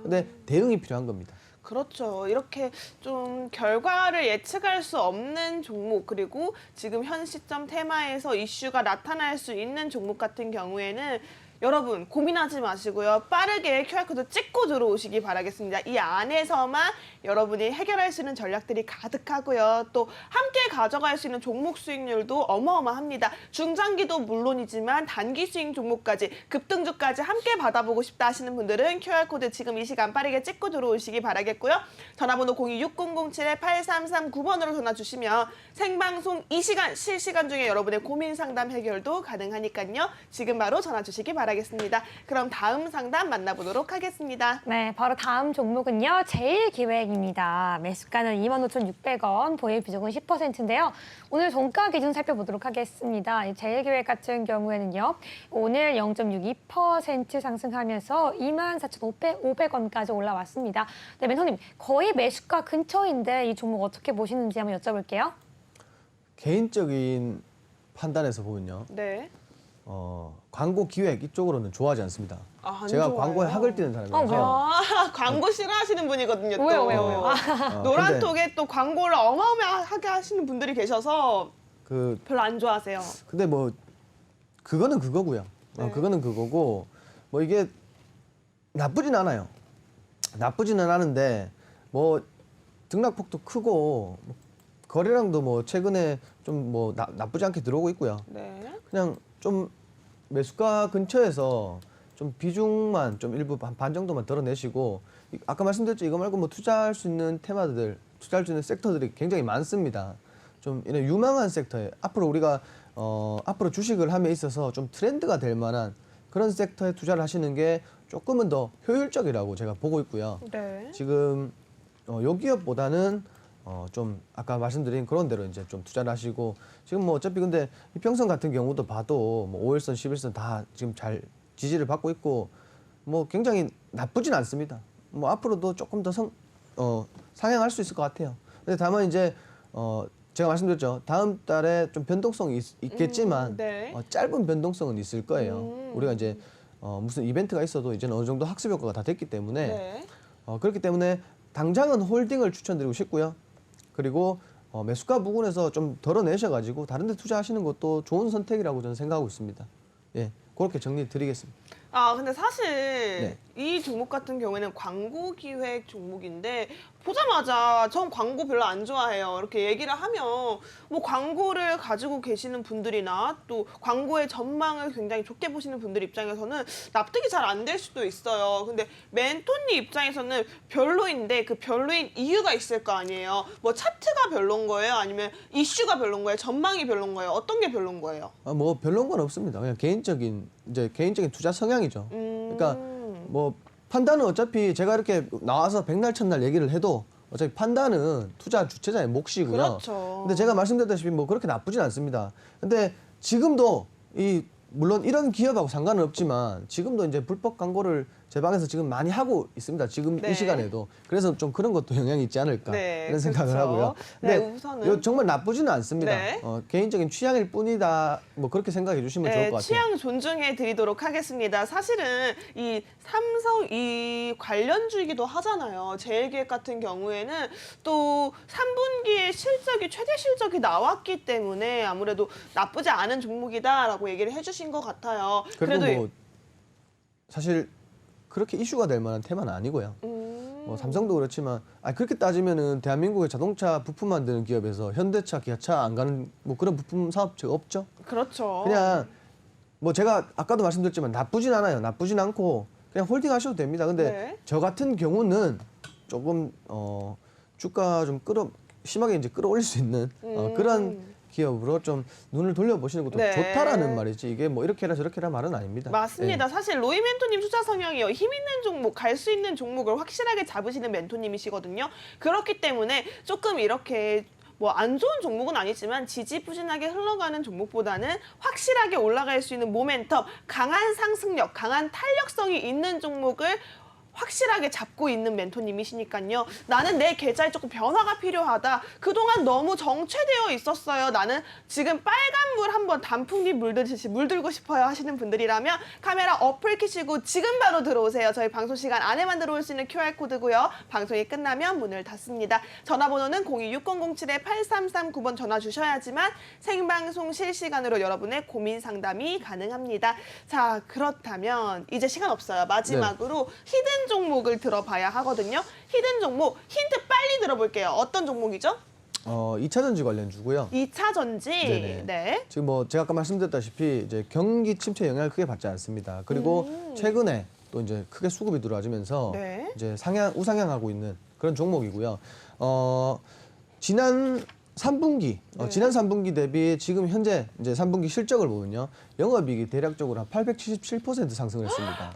근데 대응이 필요한 겁니다. 그렇죠. 이렇게 좀 결과를 예측할 수 없는 종목 그리고 지금 현 시점 테마에서 이슈가 나타날 수 있는 종목 같은 경우에는 여러분 고민하지 마시고요. 빠르게 QR코드 찍고 들어오시기 바라겠습니다. 이 안에서만 여러분이 해결할 수 있는 전략들이 가득하고요. 또 함께 가져갈 수 있는 종목 수익률도 어마어마합니다. 중장기도 물론이지만 단기 수익 종목까지 급등주까지 함께 받아보고 싶다 하시는 분들은 QR코드 지금 이 시간 빠르게 찍고 들어오시기 바라겠고요. 전화번호 026007-8339번으로 전화 주시면 생방송 이 시간 실시간 중에 여러분의 고민 상담 해결도 가능하니까요. 지금 바로 전화 주시기 바라겠습니다. 그럼 다음 상담 만나보도록 하겠습니다. 네, 바로 다음 종목은요. 제일기획입니다. 매수가는 25,600원, 보유 비중은 10%인데요. 오늘 종가 기준 살펴보도록 하겠습니다. 이 제일기획 같은 경우에는요. 오늘 0.62% 상승하면서 24,500원까지 올라왔습니다. 네, 멘토님, 거의 매수가 근처인데 이 종목 어떻게 보시는지 한번 여쭤볼게요. 개인적인 판단에서 보면요. 네. 광고 기획 이쪽으로는 좋아하지 않습니다. 안 제가 좋아요. 광고에 학을 띄는 사람이라서 광고 싫어하시는 분이거든요. 또. 왜요? 노란 근데 톡에 또 광고를 어마어마하게 하시는 분들이 계셔서 별로 안 좋아하세요. 근데 뭐 그거는 그거고요. 네. 그거는 그거고 뭐 이게 나쁘진 않아요. 나쁘지는 않은데 뭐 등락폭도 크고 뭐 거래량도 뭐 최근에 좀 뭐 나쁘지 않게 들어오고 있고요. 네. 그냥 좀 매수가 근처에서 좀 비중만 좀 일부 반 정도만 덜어내시고 아까 말씀드렸죠. 이거 말고 뭐 투자할 수 있는 테마들, 투자할 수 있는 섹터들이 굉장히 많습니다. 좀 이런 유망한 섹터에 앞으로 우리가 앞으로 주식을 함에 있어서 좀 트렌드가 될 만한 그런 섹터에 투자를 하시는 게 조금은 더 효율적이라고 제가 보고 있고요. 네. 지금 요 기업보다는 좀 아까 말씀드린 그런 대로 이제 좀 투자를 하시고 지금 뭐 어차피 근데 이평선 같은 경우도 봐도 뭐 5일선, 11선 다 지금 잘 지지를 받고 있고 뭐 굉장히 나쁘진 않습니다. 뭐 앞으로도 조금 더 상향할 수 있을 것 같아요. 근데 다만 이제 제가 말씀드렸죠. 다음 달에 좀 변동성이 있겠지만 네. 짧은 변동성은 있을 거예요. 우리가 이제 무슨 이벤트가 있어도 이제는 어느 정도 학습 효과가 다 됐기 때문에 네. 그렇기 때문에 당장은 홀딩을 추천드리고 싶고요. 그리고 매수가 부분에서 좀 덜어내셔가지고 다른 데 투자하시는 것도 좋은 선택이라고 저는 생각하고 있습니다. 예, 그렇게 정리 드리겠습니다. 근데 사실 네. 이 종목 같은 경우에는 광고 기획 종목인데 보자마자 전 광고 별로 안 좋아해요. 이렇게 얘기를 하면 뭐 광고를 가지고 계시는 분들이나 또 광고의 전망을 굉장히 좋게 보시는 분들 입장에서는 납득이 잘 안 될 수도 있어요. 근데 멘토님 입장에서는 별로인데 그 별로인 이유가 있을 거 아니에요. 뭐 차트가 별론 거예요? 아니면 이슈가 별론 거예요? 전망이 별론 거예요? 어떤 게 별론 거예요? 뭐 별론 건 없습니다. 그냥 개인적인 투자 성향이죠. 그러니까 뭐 판단은 어차피 제가 이렇게 나와서 백날 첫날 얘기를 해도 어차피 판단은 투자 주체자의 몫이고요. 그렇죠. 근데 제가 말씀드렸다시피 뭐 그렇게 나쁘진 않습니다. 근데 지금도 물론 이런 기업하고 상관은 없지만 지금도 이제 불법 광고를 제 방에서 지금 많이 하고 있습니다. 지금 네. 이 시간에도. 그래서 좀 그런 것도 영향이 있지 않을까 네, 이런 생각을 그렇죠. 하고요. 네, 근데 우선은 정말 나쁘지는 않습니다. 네. 개인적인 취향일 뿐이다. 뭐 그렇게 생각해 주시면 좋을 것 같아요. 취향 존중해 드리도록 하겠습니다. 사실은 이 삼성 이 관련주이기도 하잖아요. 제일기획 같은 경우에는 또 3분기에 실적이 최대 실적이 나왔기 때문에 아무래도 나쁘지 않은 종목이다라고 얘기를 해주신 것 같아요. 그리고 그래도 뭐 사실 그렇게 이슈가 될 만한 테마는 아니고요. 뭐 삼성도 그렇지만 그렇게 따지면은 대한민국의 자동차 부품 만드는 기업에서 현대차, 기아차 안 가는 뭐 그런 부품 사업체가 없죠. 그렇죠. 그냥 뭐 제가 아까도 말씀드렸지만 나쁘진 않아요. 나쁘진 않고 그냥 홀딩 하셔도 됩니다. 근데 네. 저 같은 경우는 조금 주가 좀 심하게 이제 끌어올릴 수 있는 그런 기업으로 좀 눈을 돌려보시는 것도 네. 좋다라는 말이지 이게 뭐 이렇게라 저렇게라 말은 아닙니다. 맞습니다. 예. 사실 로이 멘토님 투자 성향이요. 힘 있는 종목, 갈 수 있는 종목을 확실하게 잡으시는 멘토님이시거든요. 그렇기 때문에 조금 이렇게 뭐 안 좋은 종목은 아니지만 지지부진하게 흘러가는 종목보다는 확실하게 올라갈 수 있는 모멘텀, 강한 상승력, 강한 탄력성이 있는 종목을 확실하게 잡고 있는 멘토님이시니까요. 나는 내 계좌에 조금 변화가 필요하다. 그동안 너무 정체되어 있었어요. 나는 지금 빨간 물 한번 단풍잎 물들듯이 물들고 싶어요 하시는 분들이라면 카메라 어플 켜시고 지금 바로 들어오세요. 저희 방송 시간 안에만 들어올 수 있는 QR코드고요. 방송이 끝나면 문을 닫습니다. 전화번호는 026007-8339번 전화 주셔야지만 생방송 실시간으로 여러분의 고민 상담이 가능합니다. 자, 그렇다면 이제 시간 없어요. 마지막으로 히든 종목을 들어봐야 하거든요. 히든 종목 힌트 빨리 들어볼게요. 어떤 종목이죠? 2차 전지 관련주고요. 2차 전지. 네네. 네. 지금 뭐 제가 아까 말씀드렸다시피 이제 경기 침체 영향을 크게 받지 않습니다. 그리고 최근에 또 이제 크게 수급이 들어와주면서 네. 이제 우상향하고 있는 그런 종목이고요. 지난 3분기, 지난 3분기 대비 지금 현재 이제 3분기 실적을 보면요. 영업이익이 대략적으로 한 877% 상승을 했습니다.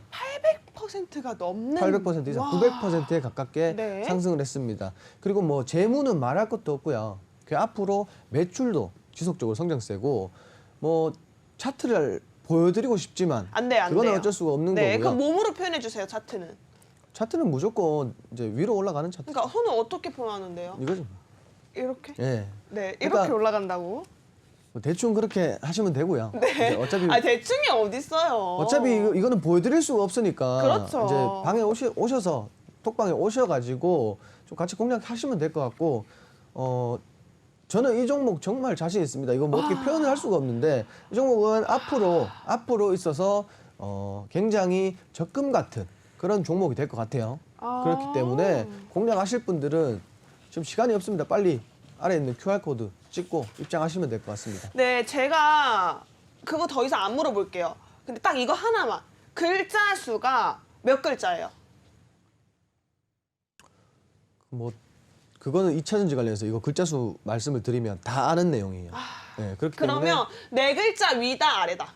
800%가 넘는 800% 이상, 와. 900%에 가깝게 네. 상승을 했습니다. 그리고 뭐 재무는 말할 것도 없고요. 그 앞으로 매출도 지속적으로 성장세고 뭐 차트를 보여드리고 싶지만 안 돼요, 안 그거는 돼요. 어쩔 수가 없는 네, 거고요. 그럼 몸으로 표현해 주세요. 차트는. 차트는 무조건 이제 위로 올라가는 차트. 그러니까 손을 어떻게 표현하는데요? 이거죠. 이렇게? 예. 네, 이렇게 그러니까 올라간다고? 뭐 대충 그렇게 하시면 되고요. 네. 이제 어차피 대충이 어딨어요. 어차피 이거는 보여드릴 수가 없으니까 그렇죠. 이제 방에 오셔서 톡방에 오셔가지고 좀 같이 공략하시면 될 것 같고 저는 이 종목 정말 자신 있습니다. 이거 뭐 어떻게 표현을 할 수가 없는데 이 종목은 앞으로 있어서 굉장히 적금 같은 그런 종목이 될 것 같아요. 그렇기 때문에 공략하실 분들은 지금 시간이 없습니다. 빨리 아래에 있는 QR코드 찍고 입장하시면 될 것 같습니다. 네, 제가 그거 더 이상 안 물어볼게요. 근데 딱 이거 하나만. 글자 수가 몇 글자예요? 뭐 그거는 2차 전지 관련해서 이거 글자 수 말씀을 드리면 다 아는 내용이에요. 네, 그렇기 때문에 그러면 네 글자 위다 아래다.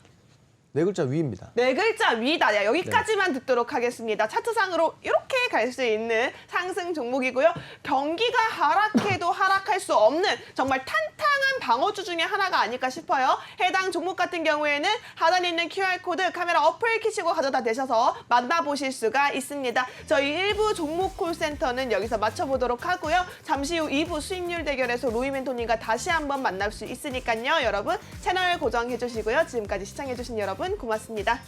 네 글자 위입니다. 네 글자 위다. 야, 여기까지만 듣도록 하겠습니다. 차트상으로 이렇게 갈 수 있는 상승 종목이고요. 경기가 하락해도 하락할 수 없는 정말 탄탄한 방어주 중에 하나가 아닐까 싶어요. 해당 종목 같은 경우에는 하단에 있는 QR코드 카메라 어플 켜시고 가져다 대셔서 만나보실 수가 있습니다. 저희 1부 종목 콜센터는 여기서 마쳐보도록 하고요. 잠시 후 2부 수익률 대결에서 로이 멘토님과 다시 한번 만날 수 있으니까요. 여러분 채널 고정해주시고요. 지금까지 시청해주신 여러분 고맙습니다.